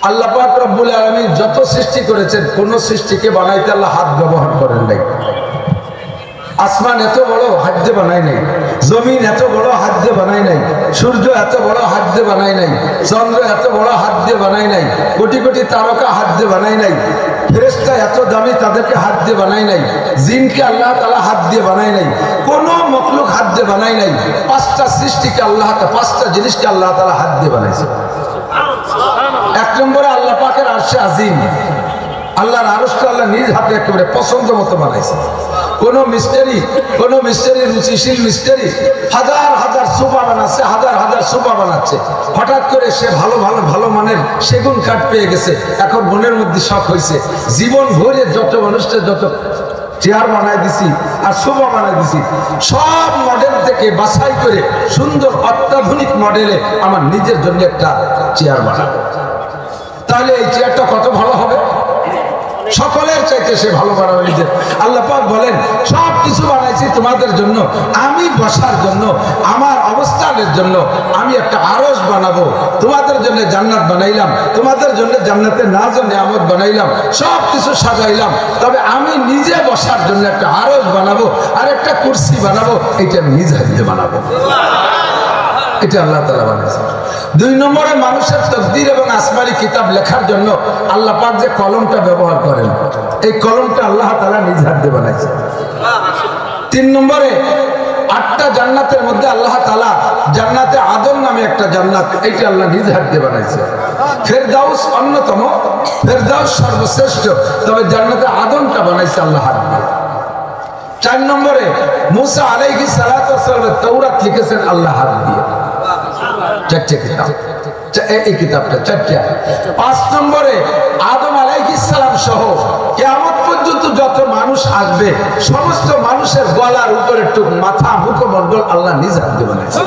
আল্লাহ পাক রব্বুল আলামিন যত সৃষ্টি করেছেন কোন সৃষ্টিকে বানাইতে আল্লাহ হাত ব্যবহার করেন নাই। আসমান এত বড় হাত দিয়ে বানায় নাই, জমিন এত বড় হাত দিয়ে বানায় নাই, সূর্য এত বড় হাত দিয়ে বানায় নাই, চন্দ্র এত বড় হাত দিয়ে বানায় নাই, কোটি কোটি তারকা হাত দিয়ে বানায় নাই, ফেরেশতা এত দামি তাদেরকে হাত দিয়ে বানায় নাই, জিনকে আল্লাহ তাআলা হাত দিয়ে বানায় নাই, কোন মখলুক হাত দিয়ে বানায় নাই। পাঁচটা সৃষ্টিকে আল্লাহ, পাঁচটা জিনিসকে আল্লাহ তাআলা হাত দিয়ে বানাইছে। এক নম্বরে আল্লাহ পাকের আরশে আজিম, আল্লাহর আরশটা আল্লাহ নিজ হাতে একেবারে পছন্দ মতো বানাইছে। কোন মিস্ত্রি রুচিশীল মিস্ত্রি হাজার হাজার সোফা বানাচ্ছে, হাজার হাজার সোফা বানাচ্ছে, হঠাৎ করে সে ভালো মানের সেগুন কাঠ পেয়ে গেছে, এখন মনের মধ্যে শখ হয়েছে, জীবন ভরে যত মানুষটা যত চেয়ার বানাই দিছি আর সোফা বানাই দিছি, সব মডেল থেকে বাছাই করে সুন্দর অত্যাধুনিক মডেলে আমার নিজের জন্য একটা চেয়ার বানাবো। তাহলে এই চেয়ারটা কত ভালো হবে, সকলের চাইতে সে ভালো বানাবে নিজের। আল্লাহ পাক বলেন সব কিছু বানাইছি তোমাদের জন্য, আমি বসার জন্য, আমার অবস্থানের জন্য। আমি একটা আরশ বানাবো, তোমাদের জন্য জান্নাত বানাইলাম, তোমাদের জন্য জান্নাতে নাজ ও নিয়ামত বানাইলাম, সব কিছু সাজাইলাম। তবে আমি নিজে বসার জন্য একটা আরশ বানাবো আর একটা কুরসি বানাবো, এটা আমি নিজ হাতে বানাবো। এটা আল্লাহ তাআলা বানাইছে। দুই নম্বরে মানুষের তাকদীর এবং আসমানি কিতাব লেখার জন্য আল্লাহ পাক যে কলমটা ব্যবহার করেন, এই কলমটা আল্লাহ তাআলা নিজ হাতে বানাইছে। তিন নম্বরে 8টা জান্নাতের মধ্যে আল্লাহ তাআলা জান্নাতে আদম নামে একটা জান্নাত, এইটা আল্লাহ নিজ হাতে বানাইছে। ফেরদাউস অন্যতম, ফেরদাউস সর্বশ্রেষ্ঠ, তবে জান্নাতে আদমটা বানাইছে আল্লাহ হাত দিয়ে। 4 নম্বরে মুসা আলাইহিস সালাতু ওয়াস সালাম তাওরাত লিখেছেন আল্লাহ হাত দিয়ে। 4টে কিতাব, এই কিতাবটা 4টে। 5 নম্বরে আদম আলাইহিস সালাম সহ কিয়ামত পর্যন্ত যত মানুষ আসবে সমস্ত মানুষের গলার উপরে টুক মাথা মুখমণ্ডল আল্লাহ নিজ হাতে বানাইছে।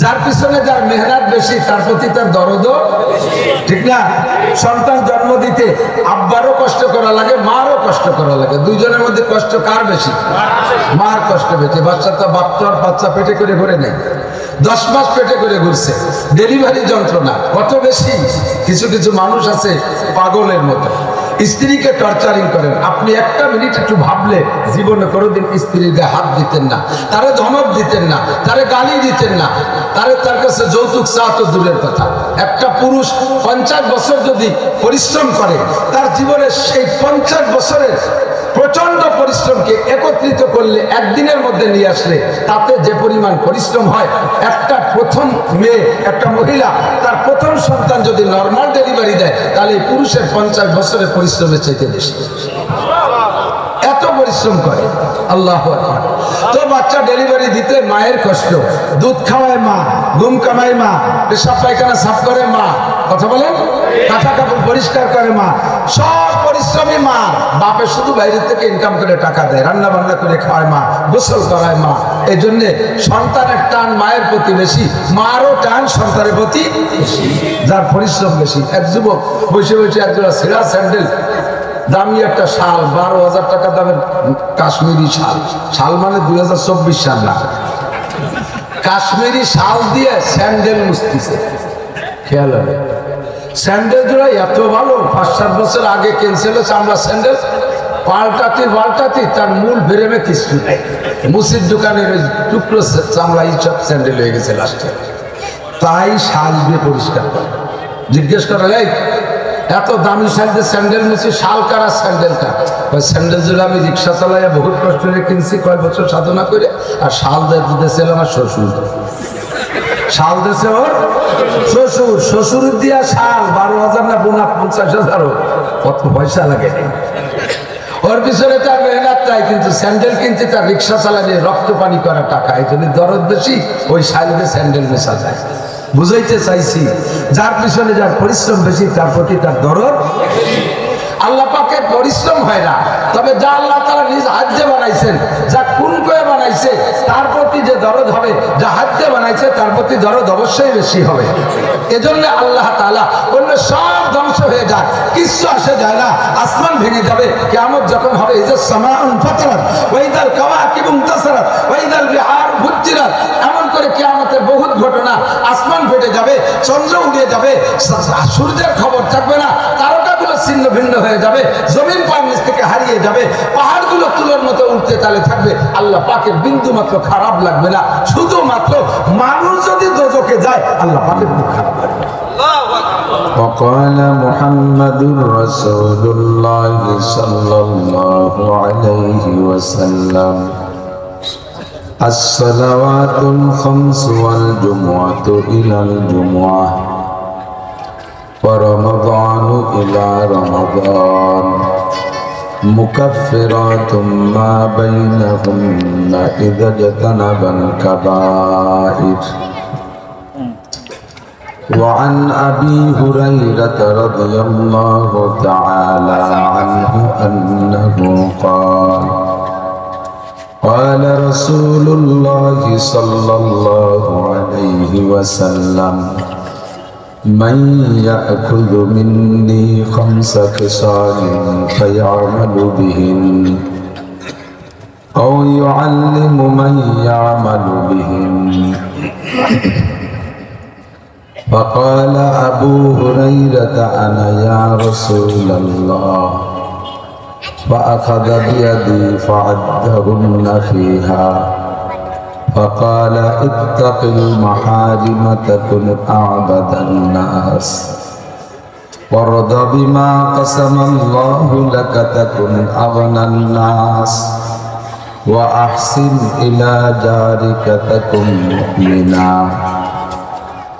যার পিছনে যার মেহনত বেশি তার প্রতি তার দরদও ঠিক না। সন্তান জন্ম দিতে আব্বারও কষ্ট করা লাগে, মারও কষ্ট করা লাগে, দুইজনের মধ্যে কষ্ট কার বেশি? মার কষ্ট বেশি। বাচ্চা তো বাচ্চা পেটে করে ঘুরে নেই, 10 মাস পেটে করে ঘুরছে, ডেলিভারি যন্ত্রণা কত বেশি। কিছু কিছু মানুষ আছে পাগলের মতো, স্ত্রীকে টর্চারিং করেন। আপনি একটা মিনিট একটু ভাবলে জীবনে কোনোদিন স্ত্রীর গায়ে হাত দিতেন না, তারে ধমক দিতেন না, তারে গালি দিতেন না, তার কাছে যৌতুক চাওয়া তো দূরের কথা। একটা পুরুষ 50 বছর যদি পরিশ্রম করে, তার জীবনের সেই 50 বছরের প্রচন্ড পরিশ্রমকে একত্রিত করলে একদিনের মধ্যে নিয়ে আসলে তাতে যে পরিমাণ পরিশ্রম হয়, একটা প্রথম মেয়ে, একটা মহিলা তার প্রথম সন্তান যদি নর্মাল ডেলিভারি দেয় তাহলে এই পুরুষের 50 বছরের পরিশ্রমের চাইতে বেশি, এত পরিশ্রম করে। আল্লাহু আকবার। তো বাচ্চা ডেলিভারি দিতে মায়ের কষ্ট, দুধ খাওয়ায় মা, ঘুম কামায় মা, পেশাব পায়খানা সাফ করে মা, কথা বলেন, কাঁথা কাপড় পরিষ্কার করে মা, সব পরিশ্রমী মা। বাপে শুধু বাইরে থেকে ইনকাম করে টাকা দেয়, রান্না বান্না করে খাওয়ায় মা, গোসল করায় মা। এই জন্যে সন্তানের টান মায়ের প্রতি বেশি, মারও টান সন্তানের প্রতি বেশি, যার পরিশ্রম বেশি। এক যুবক বসে বসে একজোড়া ছেঁড়া স্যান্ডেল, দামি একটা শাল, 12,000 টাকা দামের কাশ্মীরি শাল, শাল মানে 2024 সাল না, কাশ্মীরি শাল দিয়ে স্যান্ডেল মুছতেছে। খেয়াল হবে, স্যান্ডেল জোড়া এত ভালো, 5-7 বছর আগে কিনছিল চামড়া স্যান্ডেল, পাল্টাতে তার মূল ফ্রেমে কিছু নেই, মুসির দোকানের ওই টুকরো চামড়া এইসব স্যান্ডেল হয়ে গেছে লাস্টে। তাই শাল দিয়ে পরিষ্কার করে। জিজ্ঞেস করা, এই এত দামি স্যান্ডেল মুছি, শাল কারা স্যান্ডেলটা? ওই স্যান্ডেল জোড়া আমি রিক্সা চালাইয়া বহুত কষ্ট করে কিনছি, কয়েক বছর সাধনা করে, আর শাল দিয়েছিল আমার শ্বশুর। শাল দিয়েছে ওর শ্বশুর, শ্বশুর দিয়া শাল 12,000 না 50,000, কত পয়সা লাগে। ওর পিছনে তার মেহনত চাই, কিন্তু স্যান্ডেল কিনতে তার রিক্সা চালালে রক্ত পানি করা টাকা, এই জন্য দরদ বেশি, ওই শাড়িতে স্যান্ডেল মেশা যায়। বুঝাইতে চাইছি, যার পিছনে যার পরিশ্রম বেশি তার প্রতি তার দরদ। আল্লাহ পাকের পরিশ্রম হয় না, তবে যা আল্লাহ তাআলা নিজ হাতে বানাইছেন, যা কোন করে বানাইছে তার প্রতি যে দরদ হবে, যা হাতে বানাইছে তার প্রতি দরদ অবশ্যই বেশি হবে। এজন্য আল্লাহ তাআলা অন্য সব ধ্বংস হয়ে যায়, কিছু আসে যায় না, আসমান ভেঙে যাবে, কিয়ামত যখন হবে, ইযা সামাউন ফাতারাত ওয়া ইযাল কাওয়াকিবু ইনতাসারাত ওয়া ইযাল বিহার বুজ্জিরাত, এমন করে কিয়ামতের বহুত ঘটবে না, আসমান ফেটে যাবে, চন্দ্র উড়ে যাবে, সূর্যের খবর থাকবে না, তারকাগুলো ছিন্ন ভিন্ন হয়ে যাবে, জমিন পায়ের নিচ থেকে হারিয়ে যাবে, পাহাড়গুলো তুলোর মতো উঠতে তালে থাকবে। আল্লাহ পাকের বিন্দু মাত্র খারাপ লাগবে না। শুধুমাত্র মানুষ যদি দোজখে যায় আল্লাহ পাকের খুব খারাপ লাগবে। وقال محمد رسول الله صلى الله عليه وسلم الصلوات الخمس والجمعة إلى الجمعة ورمضان إلى رمضان مكفرات ما بينهن إذا اجتنب الكبائر. وعن أبي هريرة رضي الله تعالى عنه أنه قال قال رسول الله صلى الله عليه وسلم من يأخذ مني 5 خصال فيعمل بهن أو يعلم من يعمل بهن. فقال أبو هريرة أنا يا رسول الله. فأخذ بيدي فعدهن فيها فقال اتق المحارم تكن أعبد الناس وارض بما قسم الله لك تكن أغنى الناس وأحسن إلى جارك تكن مؤمنا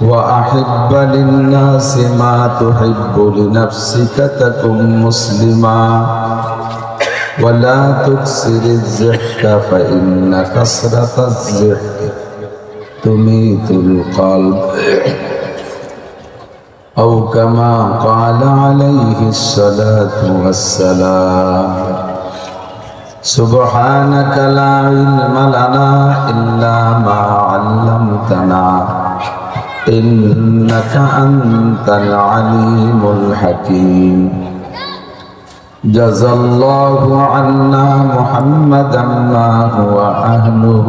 وأحب للناس ما تحب لنفسك تكن مسلما ولا تكسر الزحك فإن كسرة الزحك تميت القلب أو كما قال عليه الصلاة والسلام. سبحانك لا علم لنا إلا ما علمتنا إنك أنت العليم الحكيم. جزى الله عنا محمدا ما هو أهله.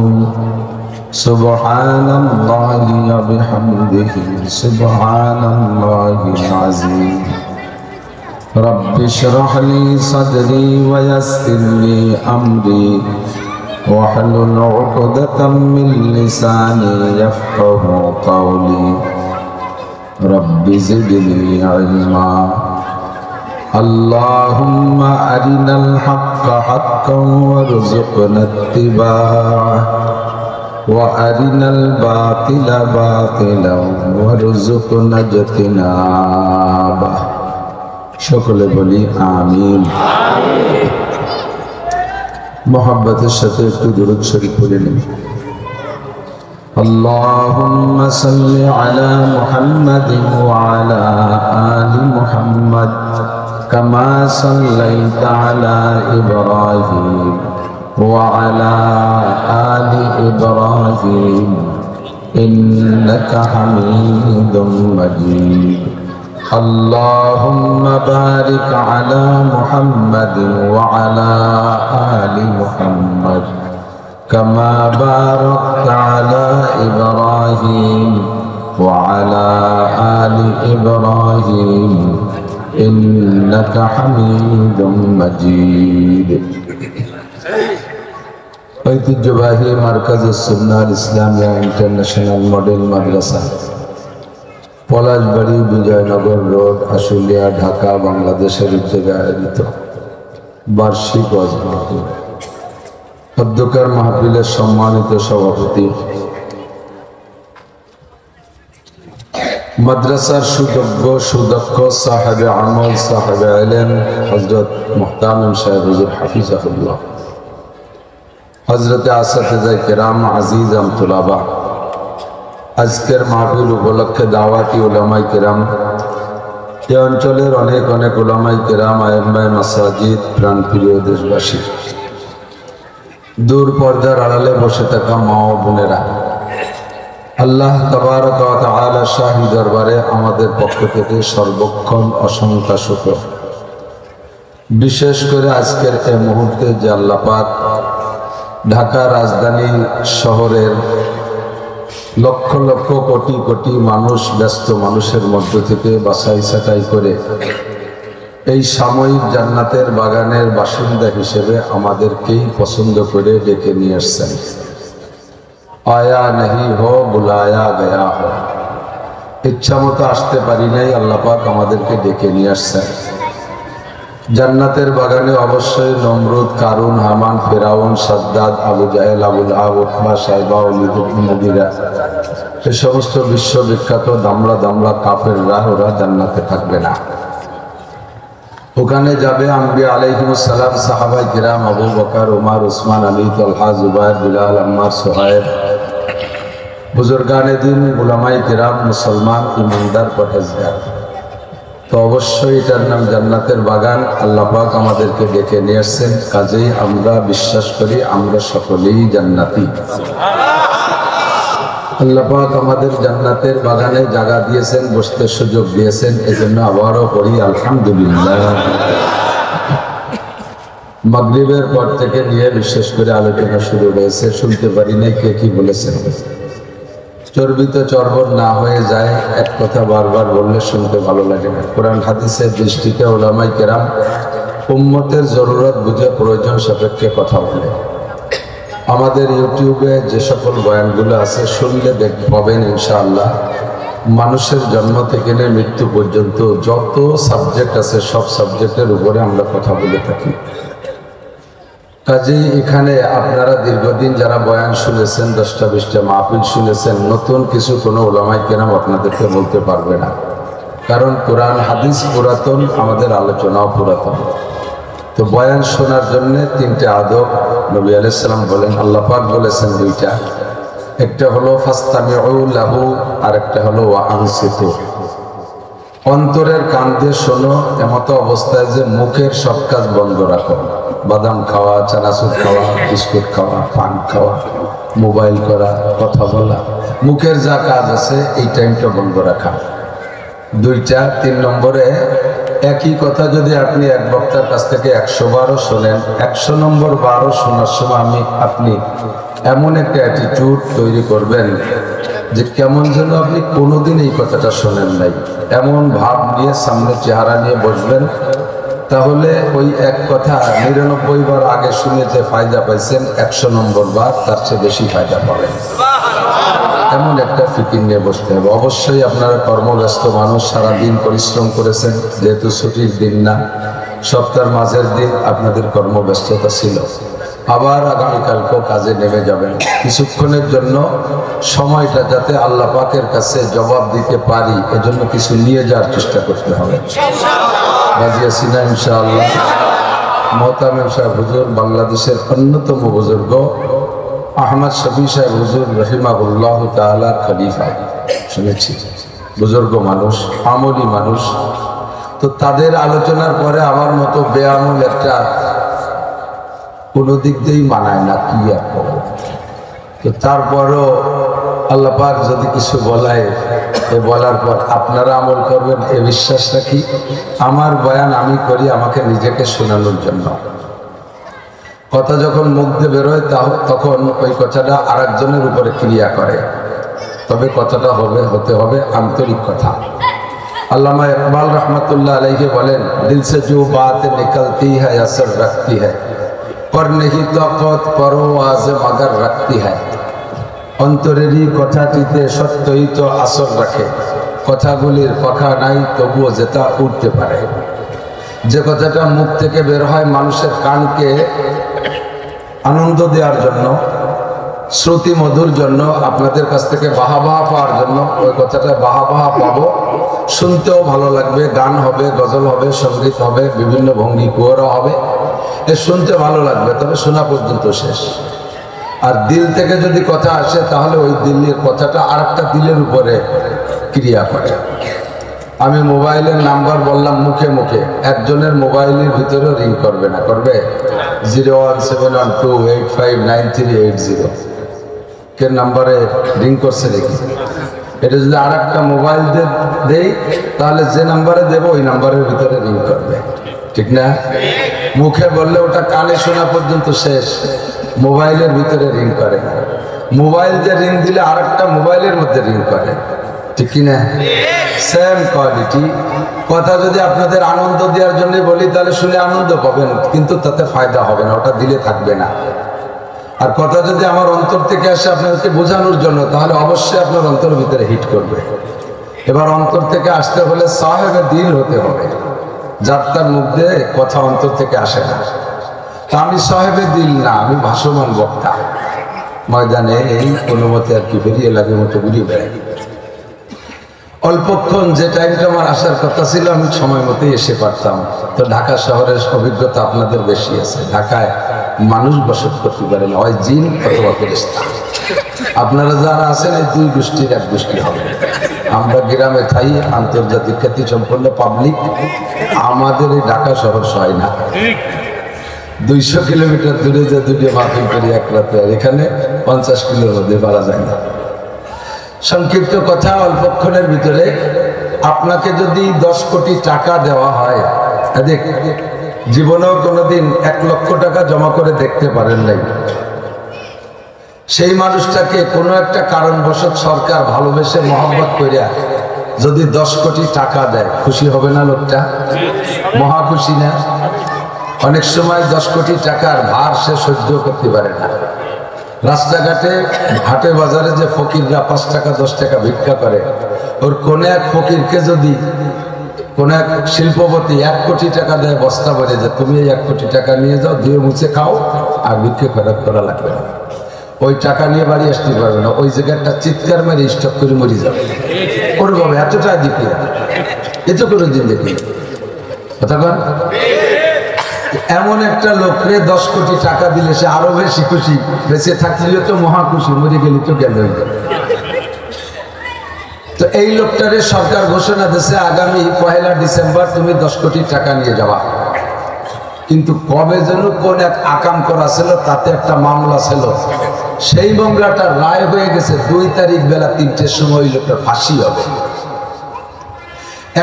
سبحان الله وبحمده سبحان الله العظيم. رب اشرح لي صدري ويسر لي أمري واحلل عقدة من لساني يفقه قولي. رب زدني علما. اللهم أرنا الحق حقا وارزقنا اتباعه وأرنا الباطل باطلا وارزقنا اجتنابه. সকলে বলি আমিন। মোহাব্বতের সাথে একটু দুরূদ শরীফ পড়ে নিন। اللهم صل على محمد وعلى آل محمد كما صليت على إبراهيم وعلى آل إبراهيم إنك حميد مجيد. اللهم بارك على محمد وعلى آل محمد كما باركت على إبراهيم وعلى آل إبراهيم إنك حميد مجيد. ঐতিহ্যবাহী মার্কাজ সুন্নাহ ইসলামিয়া ইন্টারন্যাশনাল মডেল মাদ্রাসা, পলাশবাড়ি, বিজয়নগর রোড, আশুলিয়া, ঢাকা, বাংলাদেশের উদ্যোগে আয়োজিত বার্ষিক ওয়াজ মাহফিল। অধ্যক্ষের মাহফিলের সম্মানিত সভাপতি, মাদ্রাসার সুযোগ্য সুদক্ষ সাহেবে আমল সাহেবে ইলম হযরত মুহতামিম সাহেব হুজুর হাফিজাহুল্লাহ, হযরতে আসাতিজা কিরাম, আজিজ আমতুলাবা, আজকের মাহফিল উপলক্ষে দাওয়াতি উলামায়ে কিরাম, এই অঞ্চলের অনেক অনেক উলামায়ে কিরাম, আইম্মায়ে মাসাজিদ, প্রাণপ্রিয় দেশবাসী, দূর পর্দার আড়ালে বসে থাকা মা ও বোনেরা, আল্লাহ তাবারক ওয়া তাআলা শাহী দরবারে আমাদের পক্ষ থেকে সর্বক্ষণ অসংখ্য শুকর। বিশেষ করে আজকের এই মুহূর্তে যে আল্লাহ পাক ঢাকা রাজধানী শহরের লক্ষ লক্ষ কোটি কোটি মানুষ ব্যস্ত মানুষের মধ্য থেকে বাছাই ছাঁটাই করে এই সাময়িক জান্নাতের বাগানের বাসিন্দা হিসেবে আমাদেরকেই পছন্দ করে ডেকে নিয়ে আসছেন। আয়া नहीं हो बुलाया गया हो, ইচ্ছা মতো আসতে পারি নাই, আল্লাহ পাক আমাদেরকে ডেকে নিয়ে আসছেন। জান্নাতের বাগানে অবশ্যই নমরুদ, কারুন, হামান, ফেরাউন, সাদ্দাদ, আবু জাহেল, আবুল আহাব, উতবা, সাইবা, ওলীদ, মুগীরা, এই সমস্ত বিশ্ববিখ্যাত দামড়া দামড়া কাফেররা, ওরা জান্নাতে থাকবে না। ওখানে যাবে আম্বিয়া আলাইহিমুস সালাম, সাহাবায়ে কিরাম, আবু বকর, ওমর, উসমান, আলী, তালহা, জুবায়ের, বিলাল, আম্মার, সুহায়ব, বুজুর্গানে দিন, উলামায়ে কিরাম, মুসলমান, ইমানদার, পরহেজগার। তো অবশ্যই এটার নাম জান্নাতের বাগান। আল্লাহ পাক আমাদেরকে ডেকে নিয়ে আসছেন, কাজেই আমরা বিশ্বাস করি আমরা সকলেই জান্নাতি। আল্লাহ পাক আমাদের জান্নাতের বাগানে জায়গা দিয়েছেন, বসতে সুযোগ দিয়েছেন, এজন্য আবারও পড়ি আলহামদুলিল্লাহ। মাগরিবের পর থেকে নিয়ে বিশেষ করে আলোচনা শুরু হয়েছে, শুনতে পারি নাই কে কি বলেছেন। চর্বিত চর্বণ না হয়ে যায়, এক কথা বারবার বললে শুনতে ভালো লাগে না। কোরআন হাদিসের দৃষ্টিতে উলামায়ে কেরাম উম্মতের জরুরত বুঝে প্রয়োজন সাপেক্ষে কথা বলে। আমাদের ইউটিউবে যে সকল বয়ানগুলো আছে শুনলে পাবেন ইনশাআল্লাহ, মানুষের জন্ম থেকে নিয়ে মৃত্যু পর্যন্ত যত সাবজেক্ট আছে সব সাবজেক্টের উপরে আমরা কথা বলে থাকি। কাজেই এখানে আপনারা দীর্ঘদিন যারা বয়ান শুনেছেন, 10টা 20টা মাহফিল শুনেছেন, নতুন কিছু কোনো উলামায়ে কেরাম আপনাদেরকে বলতে পারবে না, কারণ কোরআন হাদিস পুরাতন, আমাদের আলোচনাও পুরাতন। তো বয়ান শোনার জন্য 3টে আদব নবী আলাইহিস সালাম বলেন, আল্লাহ পাক বলেছেন 2টা, একটা হলো ফাসতামিউ লাহু, আর একটা হলো ওয়া আনসিতু। অন্তরের কান দিয়ে শোনো, এমত অবস্থায় যে মুখের সব কাজ বন্ধ রাখো, বাদাম খাওয়া, চানাচুর খাওয়া, বিস্কুট খাওয়া, পান খাওয়া, মোবাইল করা, কথা বলা, মুখের যা কাজ আছে এই টাইমটা বন্ধ রাখা। 2টা। 3 নম্বরে একই কথা যদি আপনি এক বক্তার কাছ থেকে 100 বারও শোনেন, 100 নম্বর বারও শোনার সময় আপনি এমন একটা অ্যাটিটিউড তৈরি করবেন যে কেমন যেন আপনি কোনোদিন এই কথাটা শোনেন নাই, এমন ভাব নিয়ে সামনে চেহারা নিয়ে বসবেন। তাহলে ওই এক কথা 99 বার আগে শুনে যে ফায়দা পাইছেন, 100 নম্বর বার তার চেয়ে বেশি ফায়দা পাবেন। এমন একটা ফিকির নিয়ে বসতে হবে। অবশ্যই আপনারা কর্মব্যস্ত মানুষ, সারাদিন পরিশ্রম করেছেন, যেহেতু ছুটির দিন না, সপ্তাহের মাঝের দিন আপনাদের কর্মব্যস্ততা ছিল, আবার আগামীকালকেও কাজে নেমে যাবেন। কিছুক্ষণের জন্য সময়টা যাতে আল্লাহ পাকের কাছে জবাব দিতে পারি, এজন্য কিছু নিয়ে যাওয়ার চেষ্টা করতে হবে। রাজি আছি না ইনশাআল্লাহ? মোহতামিম সাহেব হুজুর, বাংলাদেশের অন্যতম বুজুর্গ আহমদ শফি সাহেব হুজুর রহিমাহুল্লাহ তাআলা খলিফা, শুনেছি, বুজুর্গ মানুষ, আমলি মানুষ। তো তাদের আলোচনার পরে আমার মতো বেআমল একটা কোনো দিক দিয়েই মানায় না, কি আর করব। তো তারপরও আল্লাহ পাক যদি কিছু বলায়, এ বলার পর আপনারা আমল করবেন এ বিশ্বাস রাখি। আমার বয়ান আমি করি আমাকে নিজেকে শোনানোর জন্য। কথা যখন মুখ দিয়ে বেরোয় তখন ওই কথাটা আরেকজনের উপরে ক্রিয়া করে, তবে কথাটা হতে হবে আন্তরিক কথা। আল্লামা ইকবাল রহমতুল্লাহ আলাইহি বলেন, দিল সে जो बात निकलती है असर रखती है पर नहीं तौक़त परवाज़ मगर रखती है। অন্তরেরই কথাটিতে সত্যই তো আসর রাখে, কথাগুলির পাখা নাই তবুও যেটা উঠতে পারে। যে কথাটা মুখ থেকে বের হয় মানুষের কানকে আনন্দ দেওয়ার জন্য, শ্রুতি মধুর জন্য, আপনাদের কাছ থেকে বাহাবাহ পাওয়ার জন্য, ওই কথাটা বাহাবাহ পাবো, শুনতেও ভালো লাগবে, গান হবে, গজল হবে, সঙ্গীত হবে, বিভিন্ন ভঙ্গি কুয়োরা হবে, এ শুনতে ভালো লাগবে, তবে শোনা পর্যন্ত শেষ। আর দিল থেকে যদি কথা আসে তাহলে ওই দিলের কথাটা আরেকটা দিলের উপরে ক্রিয়া করে। আমি মোবাইলের নাম্বার বললাম মুখে মুখে, একজনের মোবাইলের ভিতরেও রিং করবে না, করবে 01712859380 কে নাম্বারে রিং করছে দেখি। এটা যদি আর একটা মোবাইল দেই তাহলে যে নাম্বারে দেবো ওই নাম্বারের ভিতরে রিং করবে, ঠিক না? মুখে বললে ওটা কানে শোনা পর্যন্ত শেষ, মোবাইলের ভিতরে রিং করে না। মোবাইল যে রিং দিলে আর একটা মোবাইলের মধ্যে রিং করে, ঠিক কিনা? Same quality. কথা যদি আপনাদের আনন্দ দেওয়ার জন্য বলি তাহলে শুনে আনন্দ পাবেন, কিন্তু তাতে ফায়দা হবে না, ওটা দিলে থাকবে না। আর কথা যদি আমার অন্তর থেকে আসে আপনাদেরকে বোঝানোর জন্য, তাহলে অবশ্যই আপনার অন্তরের ভিতরে হিট করবে। এবার অন্তর থেকে আসতে হলে সাহেবে দিল হতে হবে, যার তার মুখ দিয়ে কথা অন্তর থেকে আসে না। তা আমি সাহেবে দিল না, আমি ভাসমান বক্তা। ময়দানে এই কোনো মতে আর কি বেরিয়ে লাগে মতো বেরিয়ে বেড়াই। অল্পক্ষণ যে টাইমটা আমার আসার কথা ছিল আমি সময় মতোই এসে পারতাম। তো ঢাকা শহরের অভিজ্ঞতা আপনাদের বেশি আছে। ঢাকায় মানুষ বসত করতে পারে না, হয় জিন অথবা ফেরেশতা। আপনারা যারা আছেন এই দুই গোষ্ঠীর এক গোষ্ঠী হবে। আমরা গ্রামে থাই, আন্তর্জাতিক খ্যাতি সম্পন্ন পাবলিক, আমাদের এই ঢাকা শহর সয় না। 200 কিলোমিটার দূরে যে দুটো মাহফিল করি এক রাতে, আর এখানে 50 কিলোর মধ্যে পারা যায় না। সংক্ষিপ্ত কথা, অল্পক্ষণের ভিতরে আপনাকে যদি 10 কোটি টাকা দেওয়া হয়, দেখ জীবনেও কোনোদিন 1 লক্ষ টাকা জমা করে দেখতে পারেন নাই, সেই মানুষটাকে কোনো একটা কারণবশত সরকার ভালোবেসে মহব্বত করিয়া যদি 10 কোটি টাকা দেয়, খুশি হবে না লোকটা? মহা খুশি না? অনেক সময় 10 কোটি টাকার ভার সে সহ্য করতে পারে না। রাস্তাঘাটে হাটে বাজারে যে ফকিররা 5 টাকা 10 টাকা ভিক্ষা করে, ওর কোন এক ফকিরকে যদি কোন এক শিল্পপতি 1 কোটি টাকা দেয় বস্তা ভরে, যে তুমি এই 1 কোটি টাকা নিয়ে যাও, ধুয়ে মুছে খাও, আর ভিক্ষে খরচ করা লাগবে না, ওই টাকা নিয়ে বাড়ি আসতে পারবে না, ওই জায়গাটা চিৎকার মেরে স্টক করে মরে যাবে। ওরভাবে এতটা দিকে এত করে দিন দেখি কথা বল। এমন একটা লোকরে 10 কোটি টাকা দিলে সে আরো বেশি খুশি, বেঁচে থাকলেও তো মহা খুশি, মরে গেলে তো গেল। তো এই লোকটারে সরকার ঘোষণা দিয়েছে আগামী 1 ডিসেম্বর তুমি 10 কোটি টাকা নিয়ে যাওয়া। কিন্তু কবে যেন কোন এক আকাম করা ছিল, তাতে একটা মামলা ছিল, সেই মামলাটা রায় হয়ে গেছে 2 তারিখ বেলা 3টের সময় লোকটা ফাঁসি হবে।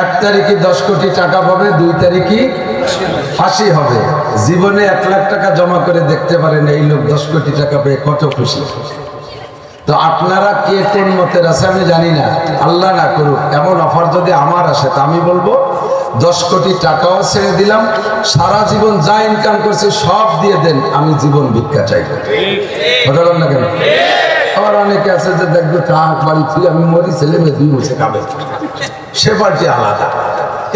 1 তারিখে 10 কোটি টাকা পাবে, 2 তারিখে ফাঁসি হবে। জীবনে 1 লাখ টাকা জমা করে দেখতে পারেন এই লোক 10 কোটি টাকা পেয়ে কত খুশি। তো আপনারা কে কোন মতের আছে আমি জানি না, আল্লাহ না করুক এমন অফার যদি আমার আসে, তা আমি বলবো 10 কোটি টাকাও ছেড়ে দিলাম, সারা জীবন যা ইনকাম করছে সব দিয়ে দেন, আমি জীবন ভিক্ষা চাই। কথা বল না কেন? আবার অনেকে আছে যে দেখবে ট্রাক বাড়ি থেকে আমি মরি, ছেলে মেয়ে 2 বসে খাবে, সে পার্টি আলাদা।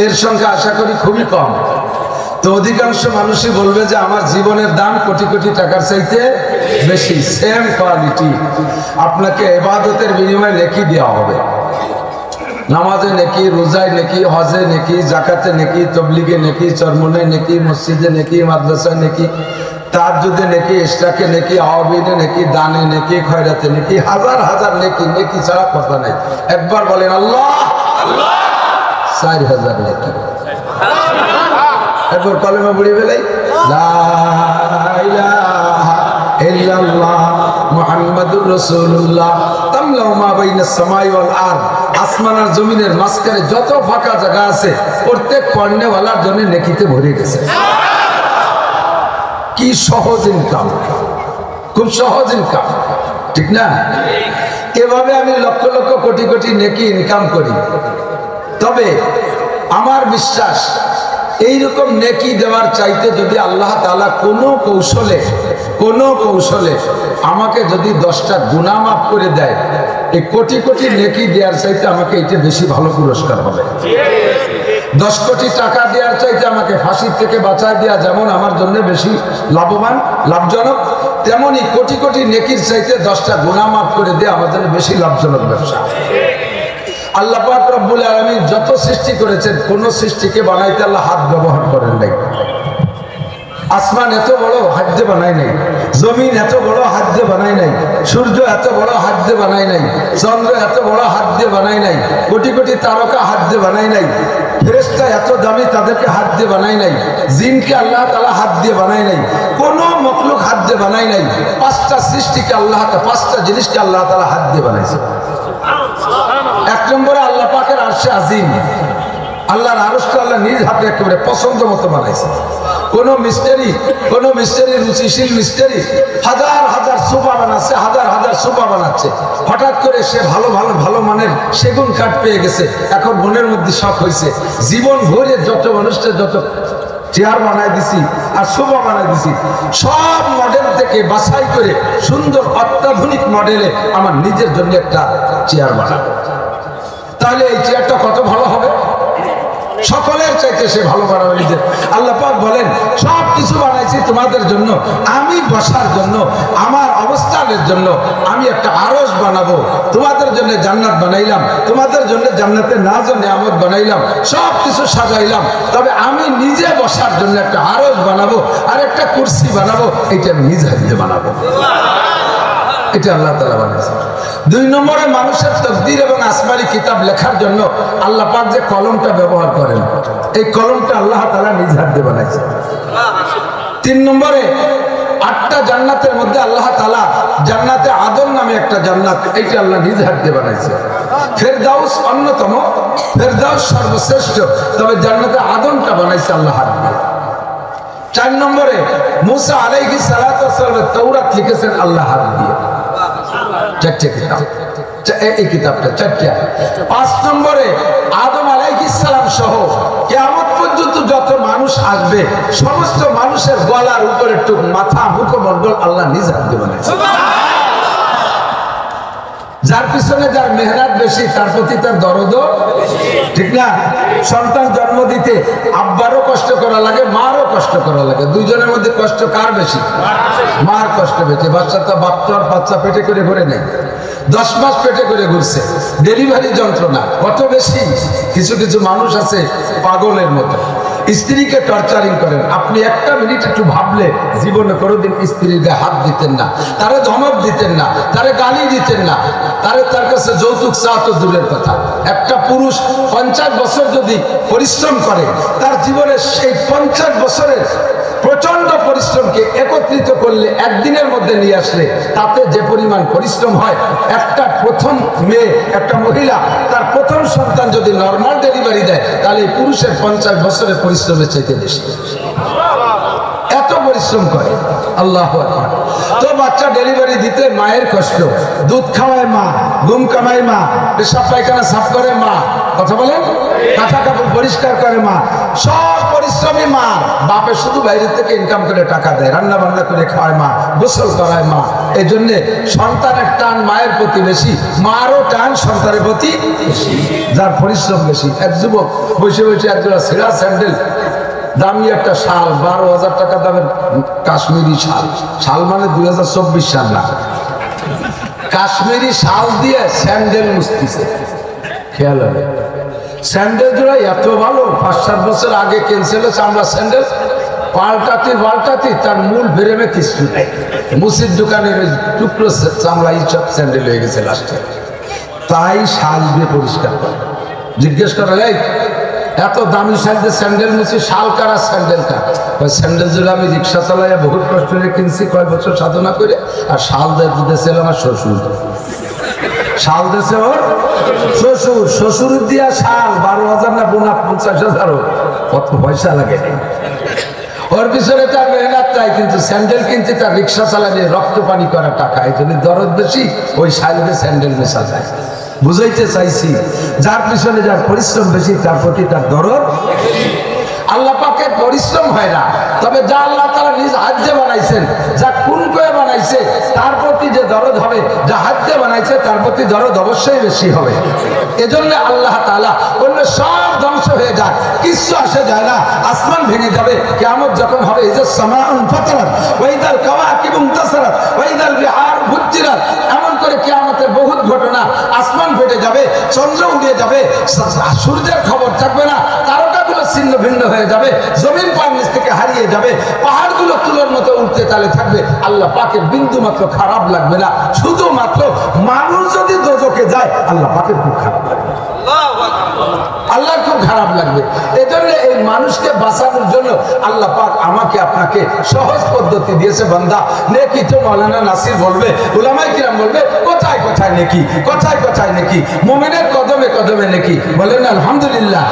এর সংখ্যা আশা করি খুবই কম। তো অধিকাংশ মানুষই বলবে যে আমার জীবনের দাম কোটি কোটি টাকার চাইতে বেশি। সেম কোয়ালিটি আপনাকে ইবাদতের বিনিময়ে নেকি দেওয়া হবে। নামাজে নেকি, রোজায় নেকি, হজে নেকি, জাকাতে নেকি, তবলিগে নেকি, চরমনে নেকি, মসজিদে নেকি, মাদ্রাসায় নেকি, তাহাজ্জুদে নেকি, ইশরাকে নেকি, আওয়াবিনে নেকি, দানে নেকি, খয়রাতে নেকি, হাজার হাজার নেকি। নেকি ছাড়া কথা নাই। একবার বলেন আল্লাহ আল্লাহ, 4000 নেকি। একবার কলেমা পড়ি বেলাই লা ইলাহা ইল্লাল্লাহ মুহাম্মাদুর রাসূলুল্লাহ তামলাউ মা বাইনাস সামাই ওয়াল আরদ। আসমান আর জমিনের মাঝখানে যত ফাঁকা জায়গা আছে প্রত্যেক পণ্যওয়ালার জন্য নেকিতে ভরে গেছে। কি সহজ ইনকাম, খুব সহজ ইনকাম, ঠিক না? এভাবে আমি লক্ষ লক্ষ কোটি কোটি নেকি ইনকাম করি। তবে আমার বিশ্বাস এইরকম নেকি দেওয়ার চাইতে যদি আল্লাহ তাআলা কোনো কৌশলে আমাকে যদি 10টা গুনাহ মাফ করে দেয়, এই কোটি কোটি নেকি দেওয়ার চাইতে আমাকে এটা বেশি ভালো পুরস্কার হবে। 10 কোটি টাকা দেওয়ার চাইতে আমাকে ফাঁসির থেকে বাঁচায় দেওয়া যেমন আমার জন্য বেশি লাভজনক, তেমনি কোটি কোটি নেকির চাইতে 10টা গুনাহ মাফ করে দেওয়া আমার জন্য বেশি লাভজনক ব্যবসা। আল্লাহ পাক রব্বুল আলামিন যত সৃষ্টি করেছেন, কোন সৃষ্টিকে বানাইতে আল্লাহ হাত ব্যবহার করেন নাই। আসমান এত বড় হাত দিয়ে বানায় নাই, জমিন এত বড় হাত দিয়ে বানায় নাই, সূর্য এত বড় হাত দিয়ে বানায় নাই, চন্দ্র এত বড় হাত দিয়ে বানায় নাই, কোটি কোটি তারকা হাত দিয়ে বানায় নাই, ফেরেশতা এত দামি তাদেরকে হাত দিয়ে বানায় নাই, জিনকে আল্লাহ তাআলা হাত দিয়ে বানায় নাই, কোন মখলুক হাত দিয়ে বানায় নাই। 5টা সৃষ্টিকে আল্লাহ, 5টা জিনিসকে আল্লাহ তাআলা হাত দিয়ে বানাইছে। 1 নম্বরে আল্লাহ পাকের আরশে আজিম, আল্লাহর আরশটা আল্লাহ নিজ হাতে একেবারে পছন্দ মতো বানাইছে। কোন মিস্ত্রি রুচিশীল মিস্ত্রি হাজার হাজার সোফা বানাচ্ছে, হাজার হাজার সোফা বানাচ্ছে। হঠাৎ করে সে ভালো মানের সেগুন কাঠ পেয়ে গেছে। এখন মনের মধ্যে শখ হয়েছে, জীবন ভরে যত মানুষটা যত চেয়ার বানাই দিছি আর সোফা বানাই দিছি, সব মডেল থেকে বাছাই করে সুন্দর অত্যাধুনিক মডেলে আমার নিজের জন্য একটা চেয়ার বানাবো। তাহলে এই চেয়ারটা কত ভালো হবে, সকলের চাইতে সে ভালো বানাবে নিজের। আল্লাহ পাক বলেন সব কিছু বানাইছি তোমাদের জন্য, আমি বসার জন্য, আমার অবস্থানের জন্য। আমি একটা আরশ বানাবো, তোমাদের জন্য জান্নাত বানাইলাম, তোমাদের জন্য জান্নাতের নাজ ও নিয়ামত বানাইলাম, সব কিছু সাজাইলাম। তবে আমি নিজে বসার জন্য একটা আরশ বানাবো আর একটা কুরসি বানাবো, এটা আমি নিজ হাতে বানাবো। এটা আল্লাহ তাআলা বানাইছে। 2 নম্বরে মানুষের তাকদীর এবং আসমানি কিতাব লেখার জন্য আল্লাহ পাক যে কলমটা ব্যবহার করেন, এই কলমটা আল্লাহ তাআলা নিজ হাতে বানাইছে। 3 নম্বরে 8টা জান্নাতের মধ্যে আল্লাহ তাআলা জান্নাতে আদম নামে একটা জান্নাত, এইটা আল্লাহ নিজ হাতে বানাইছে। ফেরদাউস অন্যতম, ফেরদাউস সর্বশ্রেষ্ঠ, তবে জান্নাতে আদমটা বানাইছে আল্লাহ হাত দিয়ে। 4 নম্বরে মুসা আলাইহিস সালাতু ওয়াস সালাম তাওরাত লিখেছেন আল্লাহ হাত দিয়ে। 4টে কিতাব, এই কিতাবটা 4টে। 5 নম্বরে আদম আলাইহিস সালাম সহ কিয়ামত পর্যন্ত যত মানুষ আসবে সমস্ত মানুষের গলার উপরে টুক মাথা মুখমণ্ডল আল্লাহ নিজ হাতে বানাইছে। যার পিছনে যার মেহনত বেশি তার প্রতি তার দরদও ঠিক না। সন্তান জন্ম দিতে আব্বারও কষ্ট করা লাগে, মারও কষ্ট করা লাগে। দুইজনের মধ্যে কষ্ট কার বেশি? মার কষ্ট বেশি। বাচ্চা তো বাচ্চা পেটে করে ঘুরে নেই, 10 মাস পেটে করে ঘুরছে, ডেলিভারি যন্ত্রণা কত বেশি। কিছু কিছু মানুষ আছে পাগলের মতো, স্ত্রীকে টর্চারিং করেন। আপনি একটা মিনিট একটু ভাবলে জীবনে কোনোদিন স্ত্রীর গায়ে হাত দিতেন না, তারে ধমক দিতেন না, তারে গালি দিতেন না, তার কাছে যৌতুক চা তো দূরের কথা। একটা পুরুষ 50 বছর যদি পরিশ্রম করে, তার জীবনের সেই 50 বছরের প্রচন্ড পরিশ্রমকে একত্রিত করলে একদিনের মধ্যে নিয়ে আসলে তাতে যে পরিমাণ পরিশ্রম হয়, একটা প্রথম মেয়ে, একটা মহিলা তার প্রথম সন্তান যদি নর্মাল ডেলিভারি দেয়, তাহলে পুরুষের 50 বছরের পরিশ্রমের চাইতে বেশি। এত পরিশ্রম করে আল্লাহু আকবার। তো বাচ্চা ডেলিভারি দিতে মায়ের কষ্ট, দুধ খাওয়ায় মা, ঘুম কামায় মা, পেশাব পায়খানা সাফ করে মা, কথা বলেন, কাঁথা কাপড় পরিষ্কার করে মা, সব পরিশ্রমী মা। বাপে শুধু বাইরে থেকে ইনকাম করে টাকা দেয়, রান্না বান্না করে খাওয়ায় মা, গোসল করায় মা। এই জন্যে সন্তানের টান মায়ের প্রতি বেশি, মারও টান সন্তানের প্রতি বেশি, যার পরিশ্রম বেশি। এক যুবক বসে বসে একজোড়া ছেঁড়া স্যান্ডেল, দামি একটা শাল, 12,000 টাকা দামের কাশ্মীরি শাল, শাল মানে 2024 সাল না, কাশ্মীরি শাল দিয়ে স্যান্ডেল মুছতেছে। খেয়াল হবে, স্যান্ডেল জোড়া এত ভালো, 5-7 বছর আগে কিনছিল চামড়া স্যান্ডেল, পাল্টাতে তার মূল ফ্রেমে কিছু নেই। মুসির দোকানের ওই টুকরো চামড়া সব স্যান্ডেল হয়ে গেছে লাস্টে। তাই শাল দিয়ে পরিষ্কার করে। জিজ্ঞেস করা যায় এত দামি স্যান্ডেল মুছি, শাল কারা স্যান্ডেলটা? স্যান্ডেল জোড়া আমি রিক্সা চালাইয়া বহুত কষ্ট করে কিনছি, কয়েক বছর সাধনা করে। আর শাল দিয়েছিল আমার শ্বশুর, শাল দিয়েছে ওর শ্বশুর, শ্বশুর দিয়া শাল 12,000 না 50,000, কত পয়সা লাগে। ওর পিছনে তার মেহনত চাই, কিন্তু স্যান্ডেল কিনতে তার রিক্সা চালালে রক্ত পানি করা টাকা। এই জন্য দরদ বেশি, ওই শাড়িতে স্যান্ডেল মেশা যায়। বুঝাইতে চাইছি, যার পিছনে যার পরিশ্রম বেশি তার প্রতি তার দরদ। আল্লাহ পাকের পরিশ্রম হয় না, তবে যা আল্লাহ তাআলা নিজ হাতে বানাইছেন, যা কোন করে বানাইছে তার প্রতি যে দরদ হবে, যা হাতে বানাইছে তার প্রতি দরদ অবশ্যই বেশি হবে। এজন্য আল্লাহ তাআলা অন্য সব ধ্বংস হয়ে যায়, কিছু আসে যায় না। আসমান ভেঙে যাবে, কিয়ামত যখন হবে, ইযা সামাউন ফাতারাত ওয়া ইযাল কাওয়াকিবু ইনতাসারাত ওয়া ইযাল বিহার ফুজ্জিরাত, এমন করে কিয়ামতের বহুত ঘটনা। আসমান ফেটে যাবে, চন্দ্র উড়ে যাবে, সূর্যের খবর থাকবে না, তারকাগুলো ছিন্ন ভিন্ন হয়ে যাবে, জমিন পায়ের নিচ থেকে হারিয়ে যাবে, পাহাড়গুলো তুলোর মতো উঠতে তালে থাকবে। আল্লাহ পাকের বিন্দু মাত্র খারাপ লাগবে না। শুধুমাত্র মানুষ যদি দোজখে যায়, আল্লাহ পাকের খুব খারাপ লাগবে, আল্লাহ খুব খারাপ লাগবে। এজন্য এই মানুষকে বাঁচানোর জন্য আল্লাহ পাক আমাকে আপনাকে সহজ পদ্ধতি দিয়েছে। বান্দা, নেকি তো মাওলানা নাসির বলবে, উলামায়ে কিরাম বলবে, কোথায় কোথায় নেকি, কোথায় কোথায় নেকি, মুমিনের কদমে কদমে নেকি, বলেন আলহামদুলিল্লাহ।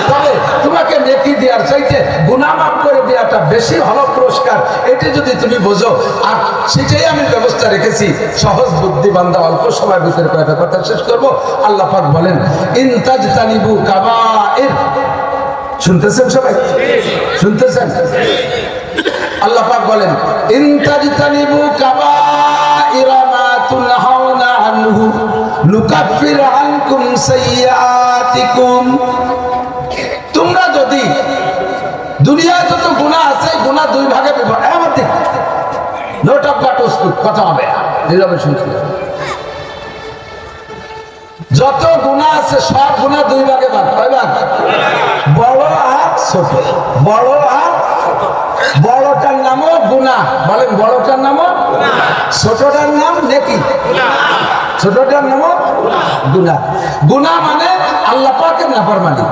তবে তোমাকে নেকি দেওয়ার চাইতে গুনাহ মাফ করে দেওয়াটা বেশি ভালো পুরস্কার, এটি যদি তুমি বোঝো, আর সেটাই আমি ব্যবস্থা রেখেছি। সহজ বুদ্ধি বান্দা, অল্প সময়ের ভিতরে কয়েকটা কথা শেষ করবো। আল্লাহ পাক বলেন ইনতাজতানিবু কাবাইর, শুনতেছেন সবাই? শুনতেছেন? আল্লাহ পাক বলেন ইনতাজতানিবু কাবাইরা মা তুনহাউনা আনহু নুকাফির আনকুম সাইয়্যাতিকুম। তোমরা যদি দুনিয়ায় যত গুনাহ আছে, গুনাহ দুই ভাগে বিভক্ত। আমার দিক নোট অফ বাটস, কথা হবে নীরবে শুনতে। যত গুনাহ আছে সব গুনাহ দুই ভাগে ভাগ। কয় ভাগ? বড় আর ছোট। বড় আর বড়টার নামও গুনাহ, বলেন বড়টার নামও, ছোটটার নাম নেকি। ছোটটার নামও গুনাহ। গুনাহ মানে আল্লাহ পাকের নাফরমানি।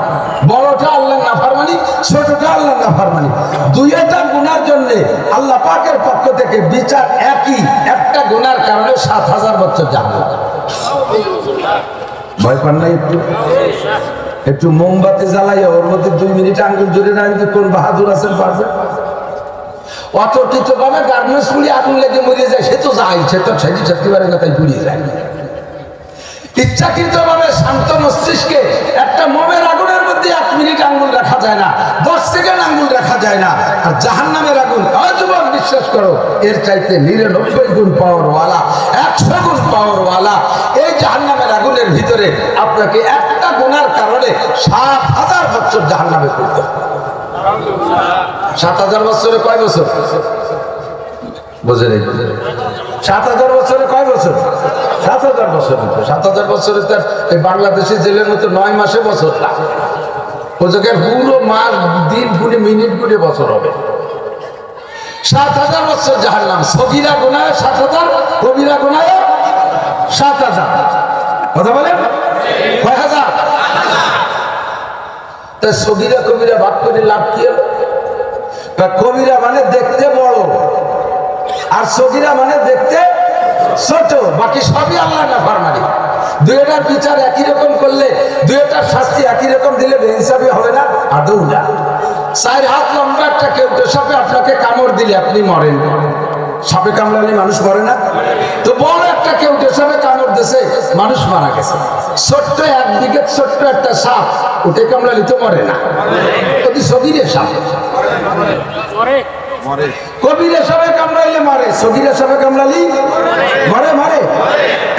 বড়টা আল্লাহর নাফরমানি, ছোটটা আল্লাহর নাফরমানি। দুইটা গুনার জন্য আল্লাহ পাকের পক্ষ থেকে বিচার একই। একটা গুনার কারণে ৭,০০০ বছর জাহান্নাম। ভয় পান নাই? একটু মোমবাতি জ্বালাইয়া ওর মধ্যে 2 মিনিট আঙ্গুল জুড়ে রাখতে কোন বাহাদুর আছেন পারবে? অতর্কিত ভাবে গার্মেন্টস পুড়ি আগুন লেগে মরে যায়, সে তো যায়, সে তো ছেড়ে ছাড়তে পারে না, তাই পুড়িয়ে যায়। ইচ্ছাকৃত ভাবে শান্ত মস্তিষ্কে একটা মোমের আগুনের মধ্যে 1 মিনিট আঙ্গুল রাখা যায় না, 10 সেকেন্ড আঙ্গুল রাখা যায় না। আর জাহান্নামের আগুন, যুবক বিশ্বাস করো, এর চাইতে 99 গুণ পাওয়ারওয়ালা, 100 গুণ পাওয়ারওয়ালা। এই জাহান্নামের আগুনের ভিতরে আপনাকে একটা গুনার কারণে ৭,০০০ বছর জাহান্নামে পড়তে হবে। ৭,০০০ বছরে কয় বছর? বুঝে নেই। ৭,০০০ বছরে কয় বছর? ৭,০০০ বছর। ৭,০০০ বছরে তার এই বাংলাদেশের জেলের মতো 9 মাসে বছর না, ও জায়গায় পুরো মাস, দিন গুণে, মিনিট গুণে বছর হবে। ৭,০০০ বছর জাহান্নাম। সগীরা গুনাহ ৭,০০০, কবিরা গুনাহ ৭,০০০। কথা বলেন কয় হাজার? তা সগীরা কবিরা ভাগ করে লাভ কি হলো? কবিরা মানে দেখতে বড়, আর সগীরা মানে দেখতে ছোট। বাকি সবই আল্লাহর নাফরমানি। দুইটার বিচার একই রকম করলে, দুইটার শাস্তি একই রকম দিলে বেইনসাফি হবে না? আদৌ না। 4 হাত লম্বা একটা কেউটে সাপে আপনাকে কামড় দিলে আপনি মরেন। সাপে কামড়ালে মানুষ মরে না? তো বড় একটা কেউটে সাপে কামড় দিয়েছে, মানুষ মারা গেছে। ছোট্ট 1 বিঘে ছোট্ট একটা সাপ, ওটা কামড়ালে তো মরে না। যদি সগীরের সাপ কবিরা সবাই কামড়াইলে মারে, সগীরা সবাই কামড়ালি মরে। মারে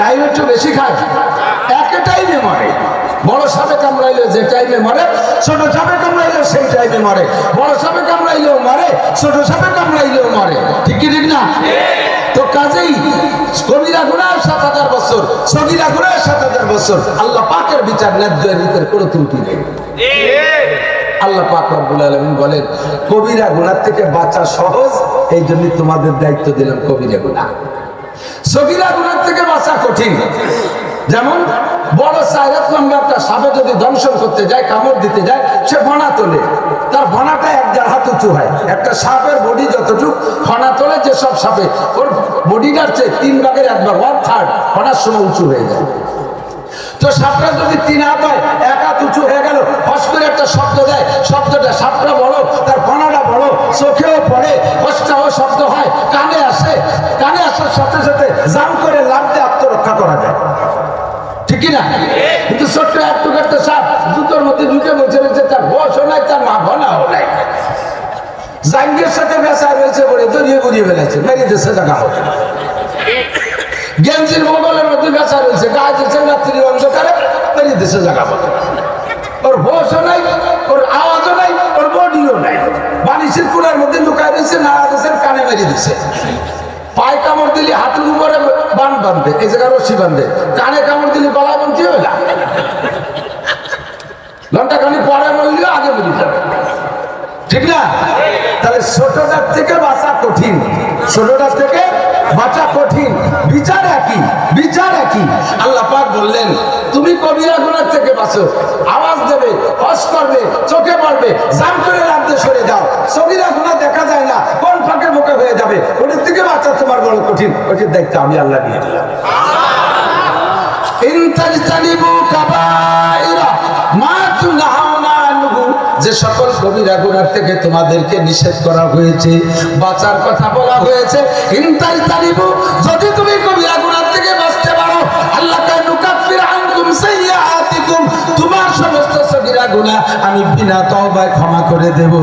টাইম একটু বেশি খায়, একে টাইমে মরে। বড় সাপে কামড়াইলে যে টাইমে মরে, ছোট সাপে কামড়াইলে সেই টাইমে মরে। বড় সাপে কামড়াইলেও মরে, ছোট সাপে কামড়াইলেও মরে। ঠিক কি ঠিক না? তো কাজেই কবিরা গুনাহ ৭,০০০ বছর, সগীরা গুনাহ ৭,০০০ বছর। আল্লাহ পাকের বিচার ন্যায্যের ভিতরে কোনো ত্রুটি নেই। আল্লাহ পাক রব্বুল আলামিন বলেন কবিরা গুনাহ থেকে বাঁচা সহজ, এই জন্য তোমাদের দায়িত্ব দিলাম কবিরা গুনাহ। সগীরা গুনাহ থেকে বাঁচা কঠিন। যেমন বড় 4 হাত লম্বা একটা সাপে যদি দংশন করতে যায়, কামড় দিতে যায়, সে ফনা তোলে, তার ফনাটা 1.5 হাত উঁচু হয়। একটা সাপের বডি যতটুকু ফনা তোলে, যে সব সাপে ওর বডিটার চেয়ে 3 ভাগের 1 ভাগ, 1/3 ফনার সময় উঁচু হয়ে যায়। তো সাপটা যদি 3 হাত হয়, 1 হাত উঁচু হয়ে গেল, ফস করে একটা শব্দ দেয়, শব্দটা সাপটা বড়, তার ফনাটা বড়, চোখেও পড়ে, ফসটাও শব্দ হয়, কানে আসে, কানে আসার সাথে সাথে জাম করে লাফ দিয়ে আত্মরক্ষা করা যায়। ঠিক না? কিন্তু ছোট্ট একটু একটা সাপ জুতোর মধ্যে ঢুকে বসে রয়েছে, তার বয়সও নাই, তার মা ভনাও নাই, জাঙ্গের সাথে বেচা রয়েছে বলে দড়িয়ে গড়িয়ে ফেলেছে, মেরিয়ে দেশে জায়গা হবে। গেঞ্জির মোবাইলের মধ্যে বেচা রয়েছে, গায়ে দিচ্ছে রাত্রি অন্ধকারে, মেরিয়ে দেশে জায়গা হবে। ওর বয়সও নাই, ওর আওয়াজও নাই, ওর বডিও নাই। বালিশের কুলার মধ্যে লুকায় রয়েছে, নাড়া দিচ্ছে, কানে মেরিয়ে দিচ্ছে। পায়ে কামড় দিলে হাঁটুর উপরে বান বাঁধবে, এই জায়গায় রশি বাঁধবে। কানে কামড় দিলে গলায় বাঁধতে হবে না, ঘন্টা খানি পরে বললেও আগে বেরিয়ে যাবে। ঠিক না? তাহলে ছোটটার থেকে বাঁচা কঠিন, ছোটটার থেকে বাঁচা কঠিন। বিচার একই, বিচার একই। আল্লাহ পাক বললেন তুমি কবিরা গুনাহ থেকে বাঁচো, আওয়াজ দেবে, হস করবে, চোখে পড়বে, জাম করে রাখতে সরে যাও। সগীরা গুনাহ দেখা যায় না, কোন ফাঁকে মুখে হয়ে যাবে, ওদের থেকে বাঁচা তোমার বড় কঠিন। ওইটির দায়িত্ব আমি আল্লাহ নিয়ে দিলাম। ইন তাজতানিবু কাবাইরা মা তুনহাউনা আনহু, যে সকল কবিরা গুনাহ থেকে তোমাদেরকে নিষেধ করা হয়েছে, বাঁচার কথা বলা হয়েছে। ইনতাই তারিবু, যদি তুমি কবিরা গুনাহ থেকে বাঁচতে পারো, আল্লাহ কা নুকাফির আনকুম সাইয়্যাতিকুম, তোমার সমস্ত সগীরা গুনাহ আমি বিনা তওবায় ক্ষমা করে দেব।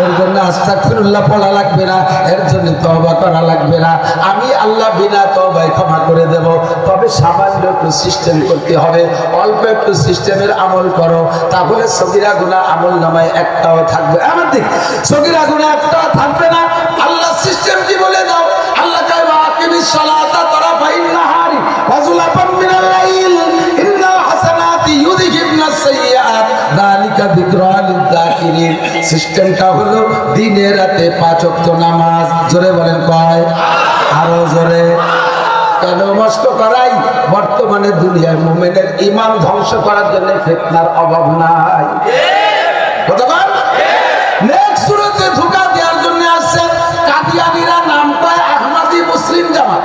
এর জন্য আস্তাগফিরুল্লাহ পড়া লাগবে না, এর জন্য তওবা করা লাগবে না, আমি আল্লাহ বিনা তওবায় ক্ষমা করে দেব। তবে সামান্য একটু সিস্টেম করতে হবে, অল্প একটু সিস্টেমের আমল করো, তাহলে সগীরা গুনাহ আমল নামায় একটাও থাকবে, আমার দিক সগীরা গুনাহ একটাও থাকবে না। আল্লাহ সিস্টেম কি বলে দাও, আল্লাহ কয় ওয়াকিমিস সালাতা তারাফাইন নাহারি ওয়া যুলাফাম মিনাল লাইল ইন্নাল হাসানাতি ইউযহিবনাস সাইয়্যাত যালিকা যিকরা লিয-যাকিরিন। সিস্টেমটা হলো দিনে রাতে 5 ওয়াক্ত নামাজ। জোরে বলেন কয়? আরো জোরে। কেন নষ্ট করাই? বর্তমানে দুনিয়ায় মুমিনের ঈমান ধ্বংস করার জন্য ফিতনার অভাব নাই। কতবার নেক্সট সূরাতে ধোঁকা দেওয়ার জন্য আসছে কাদিয়ানীরা, নাম পায় আহমদি মুসলিম জামাত।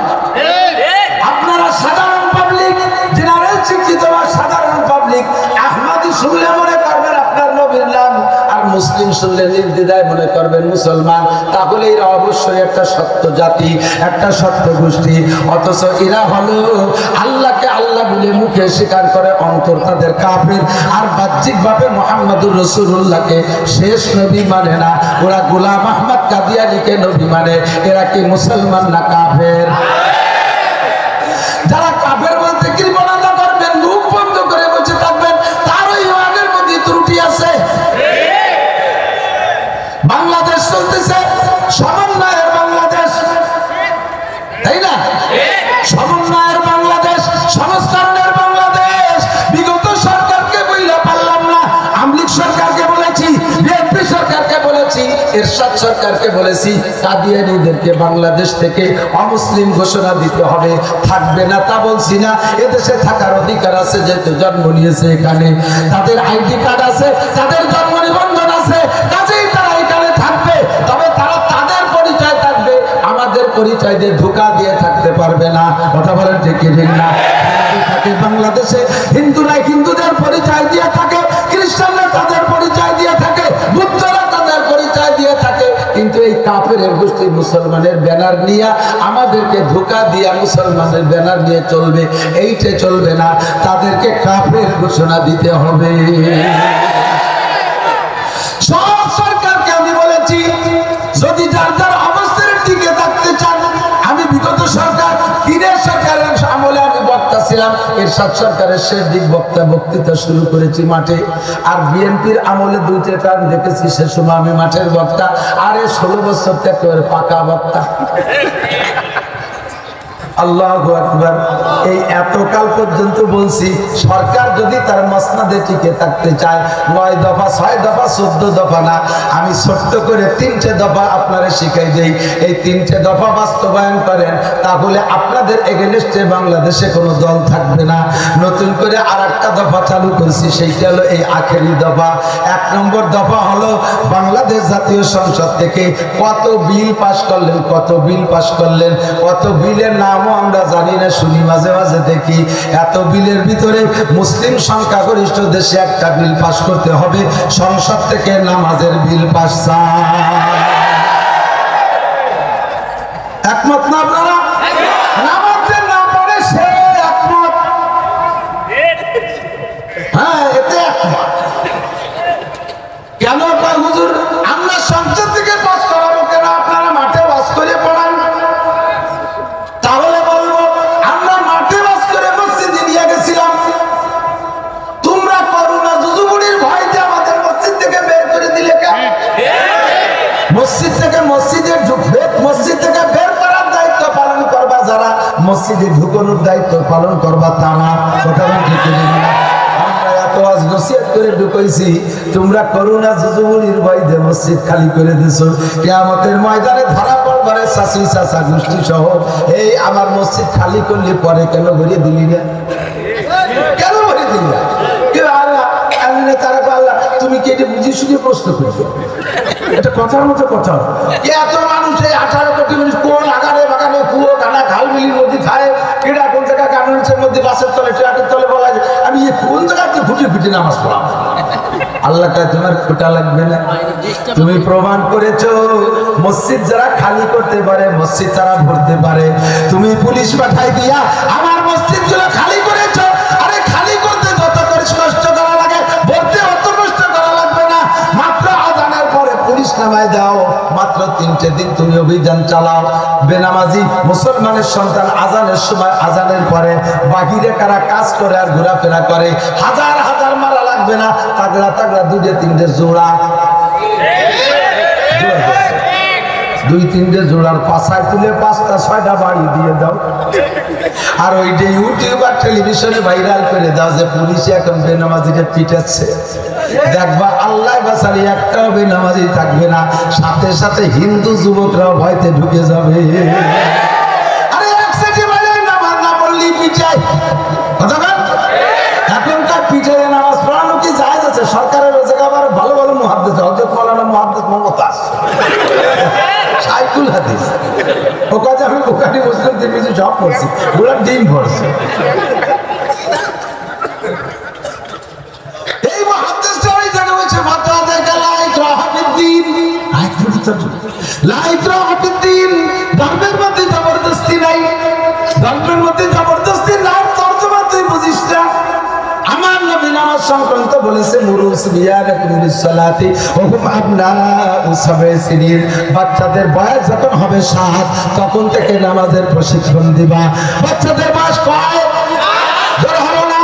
আপনারা সাধারণ পাবলিক, জেনারেল শিক্ষিত বা সাধারণ পাবলিক, আহমদি শুনলে মনে করবেন আপনার নবীর নাম, আর মুসলিম শুনলে নির্দ্বিধায় মনে করবেন মুসলমান। তাহলে এরা অবশ্যই একটা সত্য জাতি, একটা সত্য গোষ্ঠী। অথচ এরা হলো আল্লাহকে আল্লাহ বলে মুখে স্বীকার করে, অন্তর তাদের কাফের, আর বাহ্যিকভাবে মুহাম্মদুর রাসূলুল্লাহকে শেষ নবী মানে না। ওরা গোলাম আহমদ কাদিয়ানীকে নবী মানে। এরা কি মুসলমান না কাফের? যারা কাফের বলতে কৃপণতা করবেন, মুখ বন্ধ করে বসে থাকবেন, তার ওই ইমানের মধ্যে ত্রুটি আছে। বাংলাদেশ চলতেছে সমন্বয়ের বাংলাদেশ, তাই না? সমন্বয়ের বাংলাদেশ, সংস্করণের বাংলাদেশ। বিগত সরকারকে বইলা পারলাম না, আওয়ামী লীগ সরকারকে বলেছি, বিএনপি সরকারকে বলেছি, এরশাদ সরকারকে বলেছি, কাদিয়ানীদেরকে বাংলাদেশ থেকে অমুসলিম ঘোষণা দিতে হবে। থাকবে না তা বলছি না, এদেশে থাকার অধিকার আছে, যেহেতু জন্ম নিয়েছে এখানে, তাদের আইডি কার্ড আছে, তাদের জন্ম নিবন্ধন আছে, কাজেই তারা এখানে থাকবে। তবে তারা তাদের পরিচয় থাকবে, আমাদের পরিচয় দিয়ে ধোঁকা দিয়ে থাকতে পারবে না। কথা বলেন ঠিক কি ঠিক না? থাকে বাংলাদেশে হিন্দুরা হিন্দুদের পরিচয় দিয়ে থাকে, খ্রিস্টানরা তাদের পরিচয় দিয়ে থাকে, বুদ্ধরা তাদের পরিচয় দিয়ে থাকে, কিন্তু এই কাফের গোষ্ঠী মুসলমানের ব্যানার নিয়ে আমাদেরকে ধোঁকা দিয়া মুসলমানের ব্যানার নিয়ে চলবে, এইটা চলবে না। তাদেরকে কাফের ঘোষণা দিতে হবে। সব সরকারকে আমি বলেছি, যদি যার যার অবস্থানে টিকে থাকতে চান, আমি বিগত সরকার দিনের সরকারের আমলে আমি বক্তা ছিলাম, এরশাদ সরকারের শেষ দিক বক্তৃতা শুরু করেছি মাঠে, আর বিএনপির আমলে 2টা টার্ম দেখেছি, সে সময় আমি মাঠের বক্তা, আরে 16 বছর থেকে পাকা বক্তা। আল্লাহু আকবার। এই এতকাল পর্যন্ত বলছি, সরকার যদি তার মসনদে টিকে থাকতে চায়, 9 দফা 6 দফা 14 দফা না, আমি ছোট্ট করে 3টে দফা আপনারা শিখাই দেই। এই 3টে দফা বাস্তবায়ন করেন, তাহলে আপনাদের এগেইনস্টে বাংলাদেশে কোনো দল থাকবে না। নতুন করে আরেকটা দফা চালু করছি, সেইটা হলো এই আখেরি দফা। 1 নম্বর দফা হলো বাংলাদেশ জাতীয় সংসদ থেকে কত বিল পাস করলেন, কত বিল পাস করলেন, কত বিলের নাম আমরা জানি না, শুনি মাঝে মাঝে দেখি। এত বিলের ভিতরে মুসলিম সংখ্যাগরিষ্ঠ দেশে একটা বিল পাস করতে হবে, সংসদ থেকে নামাজের বিল পাস। একমত না আপনারা? নামাজের না পড়ে সে একমত, হ্যাঁ এতে একমত। কেন হুজুর আমরা সংসদ থেকে পাস করাবো, কেন আপনারা মাঠে বাস করে পড়ান? তাহলে বলবো আমরা মাঠে বাস করে মসজিদে নিয়ে গেছিলাম, তোমরা করোনা জুজুবুড়ির ভয়তে আমাদের মসজিদ থেকে বের করে দিলে কেন? মসজিদ থেকে মসজিদে ঢুকবে, মসজিদ থেকে বের করার দায়িত্ব পালন করবা যারা, মসজিদে ঢুকানোর দায়িত্ব পালন করবা তারা। কথা ঠিক না? আমরা এত আজ নসিহত করে ঢুকাইছি, তোমরা করোনা জুজুবুড়ির ভয়তে মসজিদ খালি করে দিছো। কিয়ামতের ময়দানে ধরা পড়বারে চাচি চাচা গোষ্ঠী সহ, এই আমার মসজিদ খালি করলে পরে কেন ভরিয়ে দিলি না? কেন ভরিয়ে দিলি না? তারা আল্লাহ তুমি কি এটা বুঝি শুনে প্রশ্ন করছো? এটা কথার মতো কথা। এত মানুষ, এই 18 কোটি মানুষ কোন আগানে বাগানে কুয়ো কানা খাল বিলির মধ্যে খায়, এটা কোন জায়গায় কানুনের মধ্যে বাসের তলে ট্রাকের তলে বলা যায়, আমি কোন জায়গাতে ফুটে ফুটে নামাজ পড়াবো? আল্লাহটা তোমার খোটা লাগবে না। তুমি প্রমাণ করেছো মসজিদ যারা খালি করতে পারে মসজিদ তারা ভরতে পারে। তুমি পুলিশ পাঠাই দিয়া আমার মসজিদ গুলো খালি করেছো। আরে খালি করতে যত কষ্ট করা লাগে ভরতে অত কষ্ট করা লাগবে না। মাত্র আজানের পরে পুলিশ নামায় দাও, মাত্র 3টে দিন তুমি অভিযান চালাও। বেনামাজি মুসলমানের সন্তান আজানের সময় আজানের পরে বাহিরে কারা কাজ করে আর ঘোরাফেরা করে, হাজার হাজার মারা লাগবে না, তাগড়া তাগড়া 2-3টে জোড়া, 2-3টে জোড়ার পাশায় তুলে 5টা-6টা বাড়ি দিয়ে দাও। আর ওই যে ইউটিউব আর টেলিভিশনে ভাইরাল করে দাও যে পুলিশে এখন বেনামাজিকে পিটাচ্ছে। দেখবা আল্লাহ বাসারি একটাও বেনামাজি থাকবে না, সাথে সাথে হিন্দু যুবকরাও ভয়তে ঢুকে যাবে। আরে একসাথে বলে নামাজ না পড়লেই পিটাই, কথা বল। এখনকার পিটাইয়ে নামাজ পড়ানো কি জায়েজ আছে? সরকারের রোজগার আবার ভালো ভালো মুহাদ্দিস, হযরত মাওলানা মুহাদ্দিস মমতাজ সাইকুল হাদিস, ও কাজে আমি বুখারী মুসলিম তিরমিজি সব পড়ছি, পুরো ডিম পড়ছি। এই মুহাদ্দিসটা ওই জায়গা বলছে ফাতোয়া দেয় লা ইকরাহা ফিদ্দীন, লা ইকরাহা ফিদ্দীন, ধর্মের মধ্যে জবরদস্তি নাই, ধর্মের মধ্যে জবরদস্তি নাই। তরজমা তুই বুঝিস না। আমার নবী নামাজ সংক্রান্ত বলেছে মুরুস বিয়ারাকুম বিসসালাতি ওয়া হুম আবনাউ সাবঈ সিনিন, বাচ্চাদের বয়স যখন হবে 7 তখন থেকে নামাজের প্রশিক্ষণ দিবা। বাচ্চাদের বয়স কয়? জোরে হলো না?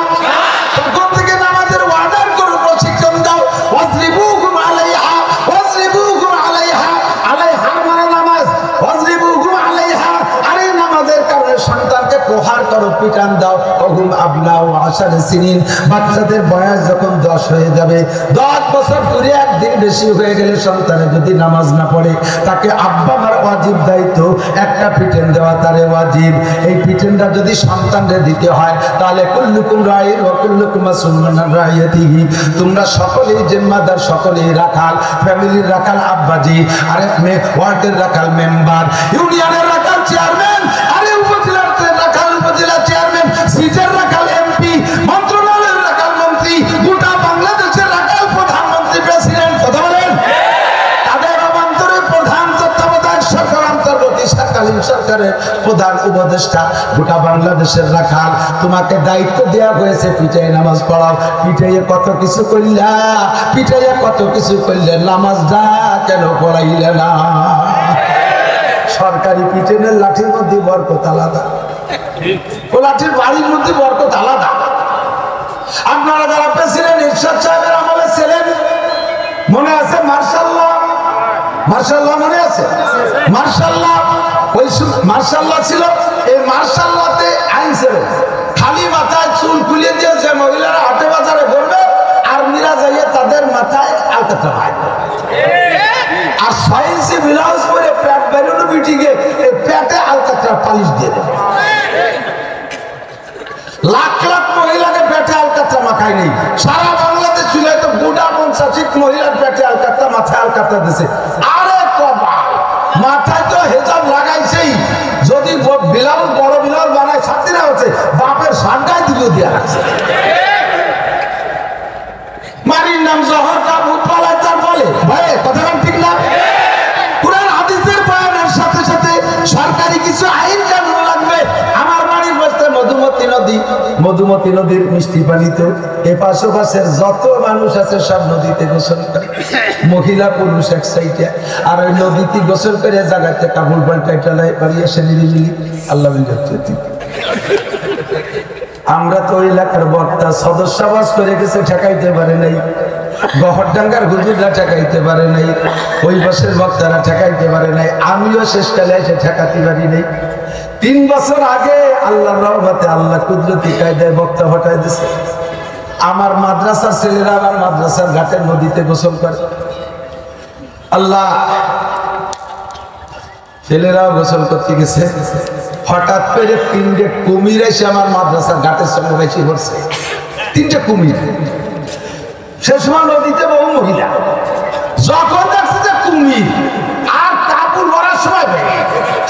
তখন থেকে নামাজের ওয়ার্ডার করে প্রশিক্ষণ দাও। ওয়াজরিবুহুম আলাইহা, ওয়াজরিবুহুম আলাইহা, আলাইহা মানে নামাজ, ওয়াজরিবুহুম আলাইহা, আরে নামাজের কারণে সন্তানকে প্রহার করো, পিটান দাও। ওহুম আবনাউ 10 সিনিন, বাচ্চাদের বয়স যখন 10 হয়ে যাবে, 10 বছর পুরে একদিন বেশি হয়ে গেলে সন্তানে যদি নামাজ না পড়ে তাকে আব্বা মার ওয়াজিব দায়িত্ব একটা পিটেন দেওয়া তারে ওয়াজিব। এই পিটেনটা যদি সন্তানকে দিতে হয় তাহলে কুল্লুকুম রাইন ওয়া কুল্লুকুম মাসউলুন আন রাইয়াতিহি, তোমরা সকলেই জিম্মাদার, সকলেই রাখাল, ফ্যামিলির রাখাল আব্বাজি, আরেক মে ওয়ার্ডের রাখাল মেম্বার, ইউনিয়নের রাখাল চেয়ারম্যান, আরে উপজেলার রাখাল উপজেলা চেয়ারম্যান, সিটের রাখাল এমপি, মন্ত্রণালয়ের রাখাল মন্ত্রী, গোটা বাংলাদেশের রাখাল প্রধানমন্ত্রী, প্রেসিডেন্ট, কথা বলেন। তাদের অভ্যন্তরে প্রধান তত্ত্বাবধায়ক সরকার, অন্তর্বর্তীকালীন সরকারের প্রধান উপদেষ্টা, গোটা বাংলাদেশের রাখাল। তোমাকে দায়িত্ব দেওয়া হয়েছে পিটাই নামাজ পড়াও। পিটাইয়ে কত কিছু করলা, পিটাইয়ে কত কিছু করলে, নামাজটা কেন পড়াইলে না? সরকারি পিটেনের লাঠির মধ্যে বরকত আলাদা, ও লাঠির বাড়ির মধ্যে বরকত আলাদা। আপনারা যারা প্রেসিডেন্ট ইরশাদ সাহেবের আমলে ছিলেন, মনে আছে মার্শাল্লাহ? মার্শাল্লাহ মনে আছে? মার্শাল্লাহ, ওই মার্শাল্লাহ ছিল। এই মার্শাল্লাহতে আইন ছিল খালি মাথায় চুল খুলিয়ে দিয়ে যে মহিলারা হাটে বাজারে ঘুরবে আর মিরা যাইয়ে তাদের মাথায় আলকাতরা ভাই, আর 6 ইঞ্চি ব্লাউজ পরে প্যাট বেরোনো বিটিকে এই প্যাটে আলকাতরা পালিশ দিয়ে দেবে। লাখ লাখ মহিলাকে পেটে আলকাতরা মাখায় নেই, সারা বাংলাদেশ ছিল তো গোটা 50 মহিলার পেটে আলকাতরা, মাথায় আলকাতরা দিছে। আরে কপাল, মাথায় তো হেজাব লাগাইছেই, যদি ব্লাউজ বড় ব্লাউজ বানায় ছাত্রীরা হচ্ছে বাপের সাঙ্গায় দিল দিয়া রাখছে। মারির নাম জহর কাপুর পালায় তার বলে ভাই, কথা ঠিক না? কুরআন হাদিসের বয়ানের সাথে সাথে সরকারি কিছু আইন কানুন লাগবে। আমার বাড়ির বসতে মধুমতি নদী, মধুমতি নদীর মিষ্টি পানিতে এপাশের যত মানুষ আছে সব নদীতে গোসল করে, মহিলা পুরুষ এক সাইডে, আর ওই নদীতে গোসল করে জায়গাতে কাপড় পাল্টাই টালাই বাড়ি এসে নিরিবিলি আল্লাহ। আমরা তো ওই এলাকার বক্তা, সদস্যবাস করে গেছে, ঠেকাইতে পারে নাই। গহরডাঙ্গার হুজুররা ঠেকাইতে পারে নাই, ওই বছর বক্তারা ঠেকাইতে পারে নাই, আমিও শেষকালে এসে ঠেকাতে পারি নাই। 3 বছর আগে আল্লাহর রহমতে আল্লাহ কুদরতি কায়দায় বক্তা হটাই দিছে। আমার মাদ্রাসার ছেলেরা আমার মাদ্রাসার ঘাটের নদীতে গোসল করে। আল্লাহ, ছেলেরাও গোসল করতে গেছে, হঠাৎ করে 3টে কুমির এসে আমার মাদ্রাসার ঘাটের সঙ্গে বেশি করছে। 3টে কুমির, সে সময় নদীতে বহু মহিলা, যখন দেখছে যে কুমির আর কাপড় ভরার সময়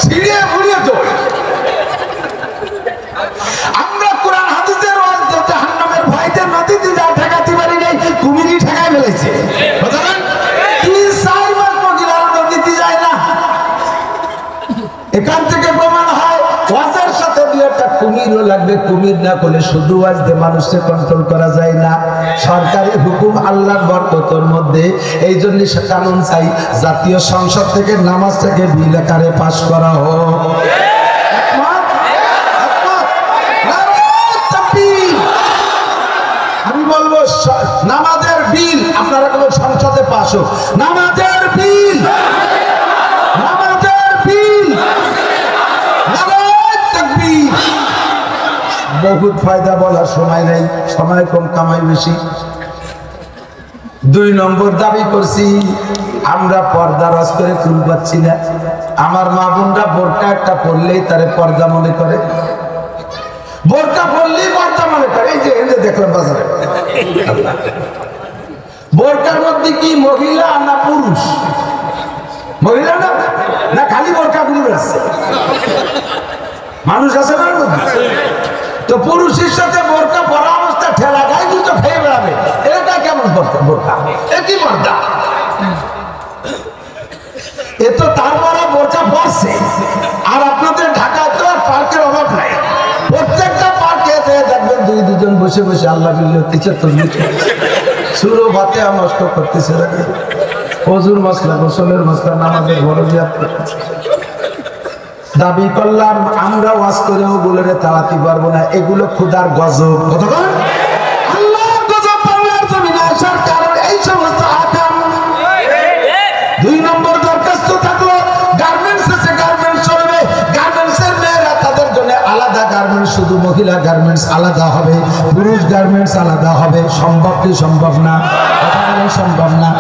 ছিঁড়িয়ে ফুড়িয়ে দৌড়। আমরা কোরআন হাদিসের জাহান্নামের ভয়তে নদীতে যা ঠেকাতে পারি নাই, কুমিরই ঠেকাই ফেলেছে। 3-4 মাস মহিলারা নদীতে যায় না। এখান থেকে প্রমাণ হয় ওয়াজের সাথে একটা কুমিরও লাগবে। কুমির না করলে শুধু ওয়াজ দিয়ে মানুষকে কন্ট্রোল করা যায় না। সরকারি হুকুম আল্লাহর বরকতের মধ্যে, এই জন্য কানুন চাই জাতীয় সংসদ থেকে নামাজটাকে বিল আকারে পাশ করা হোক। আমি বলবো নামাজের বিল আপনারা কোনো সংসদে পাশ হোক। নামাজের বিল, নামাজের বিল, বহুত ফায়দা বলার সময় নেই, সময় কম কামাই বেশি। 2 নম্বর দাবি করছি, আমরা পর্দা রস করে ফুল পাচ্ছি না। আমার মা বোনরা বোরকা একটা পরলেই তারে পর্দা মনে করে, বোরকা পরলেই পর্দা মনে করে। এই যে এনে দেখলাম বাজারে, বোরকার মধ্যে কি মহিলা না পুরুষ? মহিলা না, না খালি বোরকা খুলে বেড়াচ্ছে মানুষ আছে না মধ্যে? তো পুরুষের সাথে বোরকা পরা অবস্থা ঠেলা গায়ে দুটো খেয়ে বেড়াবে, এটা কেমন বোরকা? এ কি পর্দা? এ তো তারপরে বোরকা পরছে। আর আপনাদের ঢাকায় তো আর পার্কের অভাব নাই, প্রত্যেকটা পার্কে দেখবেন 2-2 বসে বসে আল্লাহ সুরো ভাতে নষ্ট করতেছে, ওজুর মশলা, গোসলের মশলা, নামাজের বড় দাবি করলাম। আমরা ওয়াজ করেও গুলোরে তাড়াতে পারবো না, এগুলো খোদার গজব। আল্লাহর গজব বাংলার জমিনে আসার কারণ এই সমস্ত আকাম। 2 নম্বর দরখাস্ত থাকলো, গার্মেন্টস আছে, গার্মেন্টস চলবে। গার্মেন্টসের মেয়েরা তাদের জন্য আলাদা গার্মেন্টস, শুধু মহিলা গার্মেন্টস আলাদা হবে, পুরুষ গার্মেন্টস আলাদা হবে। সম্ভব কি সম্ভব না? সম্ভব না?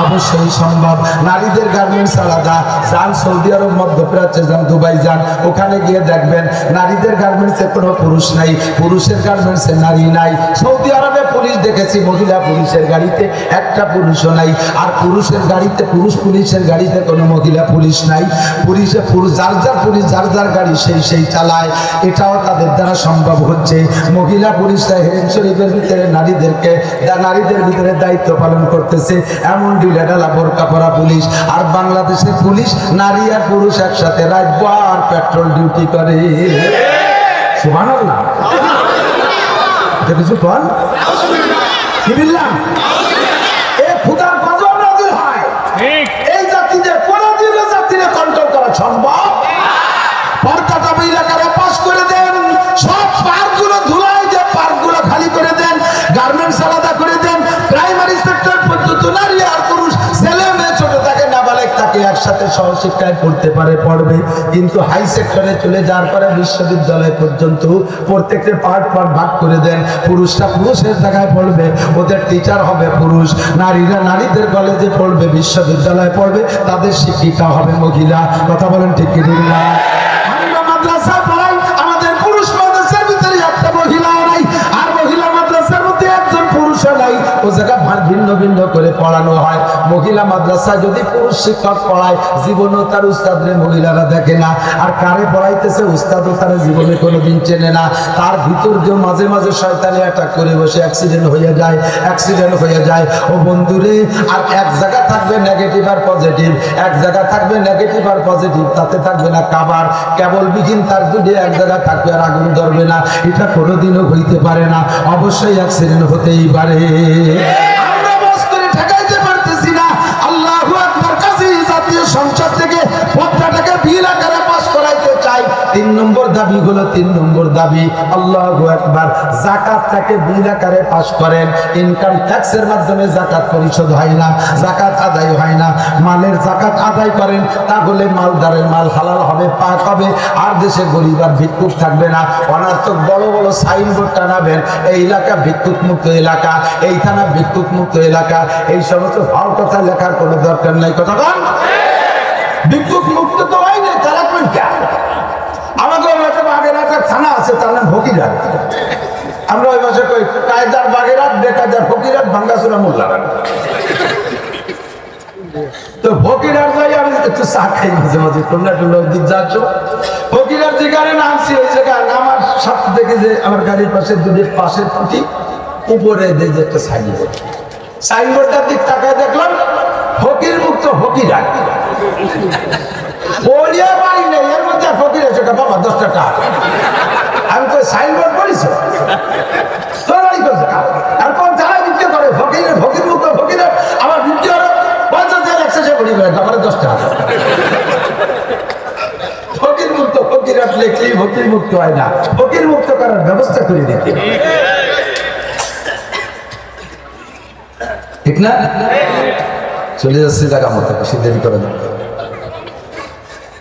অবশ্যই সম্ভব। নারীদের গার্মেন্টস আলাদা। যান সৌদি আরব, মধ্যপ্রাচ্যে যান, দুবাই যান, ওখানে গিয়ে দেখবেন নারীদের গার্মেন্টসে কোনো পুরুষ নাই, পুরুষের গার্মেন্টসে নারী নাই। সৌদি আরবে পুলিশ দেখেছি, মহিলা পুলিশের গাড়িতে একটা পুরুষও নাই, আর পুরুষের গাড়িতে, পুরুষ পুলিশের গাড়িতে কোনো মহিলা পুলিশ নাই। পুলিশে পুরুষ যার যার পুলিশ যার যার গাড়ি সেই চালায়। এটাও তাদের দ্বারা সম্ভব হচ্ছে। মহিলা পুলিশরা হেরেম শরীফের ভিতরে নারীদের ভিতরে দায়িত্ব পালন করতেছে, এমন ঢিলাঢালা বোরকা পরা পুলিশ। আর বাংলাদেশের পুলিশ নারী আর পুরুষ একসাথে রাতভর পেট্রোল ডিউটি করে। সুবহানাল্লাহ। এটা কিছু বল কি বললাম? এ খোদার গজব নাযিল হয়। এই জাতিদের কোনদিনও জাতিরে কন্ট্রোল করা সম্ভব? পর্দাটা বিল আকারে পাস করে দেন, সব পার্কগুলো ধুলাই দিয়ে পার্কগুলো খালি করে দেন, গার্মেন্টস আলাদা করে দেন। প্রাইমারি সেক্টর পর্যন্ত নারী আর পুরুষ, ছেলে মেয়ে ছোট থাকে নাবালেগ থাকে একসাথে সহশিক্ষায় পড়তে পারে, পড়বে। কিন্তু হাই সেক্টরে চলে যাওয়ার পরে বিশ্ববিদ্যালয় পর্যন্ত প্রত্যেকটা পার্ট ভাগ করে দেন। পুরুষরা পুরুষের জায়গায় পড়বে, ওদের টিচার হবে পুরুষ। নারীরা নারীদের কলেজে পড়বে, বিশ্ববিদ্যালয়ে পড়বে, তাদের শিক্ষিকা হবে মহিলা। কথা বলেন ঠিক কি না? আমরা মাদ্রাসা পড়াই, আমাদের পুরুষ মাদ্রাসার ভিতরে একটা মহিলা নাই, আর মহিলা মাদ্রাসার মধ্যে একজন পুরুষ নাই। ও জায়গা ভিন্ন ভিন্ন করে পড়ানো হয়। মহিলা মাদ্রাসায় যদি পুরুষ শিক্ষক পড়ায়, জীবনেও তার উস্তাদরে মহিলারা দেখে না। আর কারে পড়াইতেছে উস্তাদও তারা জীবনে কোনোদিন চেনে না। তার ভিতর যে মাঝে মাঝে শয়তানি অ্যাটাক করে বসে অ্যাক্সিডেন্ট হয়ে যায়। ও বন্ধুরে, আর এক জায়গা থাকবে নেগেটিভ আর পজিটিভ, এক জায়গা থাকবে নেগেটিভ আর পজিটিভ, তাতে থাকবে না কাবার, কেবল বিঘিন তার দুটি এক জায়গা থাকবে আর আগুন ধরবে না। এটা কোনোদিনও হইতে পারে না, অবশ্যই অ্যাক্সিডেন্ট হতেই পারে। আমরা বস করে ঠেকাইতে পারতেছি না। আল্লাহু আকবার। কাজী জাতীয় সংসদ থেকে পত্রটাকে বিল আকারে পাস করাইতে চাই। 3 নম্বর দাবি হলো, 3 নম্বর দাবি, আল্লাহু আকবার, যাকাতটাকে বিল আকারে পাস করেন। ইনকাম ট্যাক্সের মাধ্যমে যাকাত পরিশোধ হয় না, যাকাত আদায় হয় না। মালের যাকাত আদায় করেন, তাহলে মালদারের মাল হালাল হবে, পাক হবে, আর দেশে গরিব আর ভিক্ষুক থাকবে না। অনার্থক বড় বড় সাইনবোর্ড টানাবেন, এই এলাকা ভিক্ষুক মুক্ত এলাকা, এই থানা ভিক্ষুক মুক্ত এলাকা, এই সমস্ত ভালো কথা লেখার কোনো দরকার নাই। কথা বল, ভিক্ষুক মুক্ত তো হয় না, তারা কোনটা? আমাদের বাগেরহাটের থানা আছে, তার নাম ফকিরহাট। আমরা ওই মাসে কই কায়দার বাগেরহাট, বেকায়দার ফকিরহাট, ভাঙ্গাচুরা মোল্লাহাট। তো ফকিরহাট যাই, আমি একটু চা খাই মাঝে মাঝে, তোমরা একটু দিক যাচ্ছ। ফকিরহাট যেখানে নামছি, ওই জায়গায় নামার সাথে দেখে যে আমার গাড়ির পাশে দুটি পাশের খুঁটি উপরে দিয়ে যে একটা সাইনবোর্ড, সাইনবোর্ডটার দিক তাকায় দেখলাম ফকির মুক্ত ফকিরা বলিয়া পারি না এর মধ্যে ফকির আছে বাবা 10 টাকা আমি তো সাইনবোর্ড পড়িস তোরাই করছে আর কোন জায়গায় বিক্রি করে ফকির মুক্ত ফকির আমার বিক্রি হলো 50,000 একসাথে পড়ি করে আমার 10 টাকা ফকির মুক্ত ফকিরাত লেখলেই ফকির মুক্ত হয় না ফকির মুক্ত করার ব্যবস্থা করে দিতে ঠিক না চলে যাচ্ছে জায়গা মতো বেশি দেরি করে না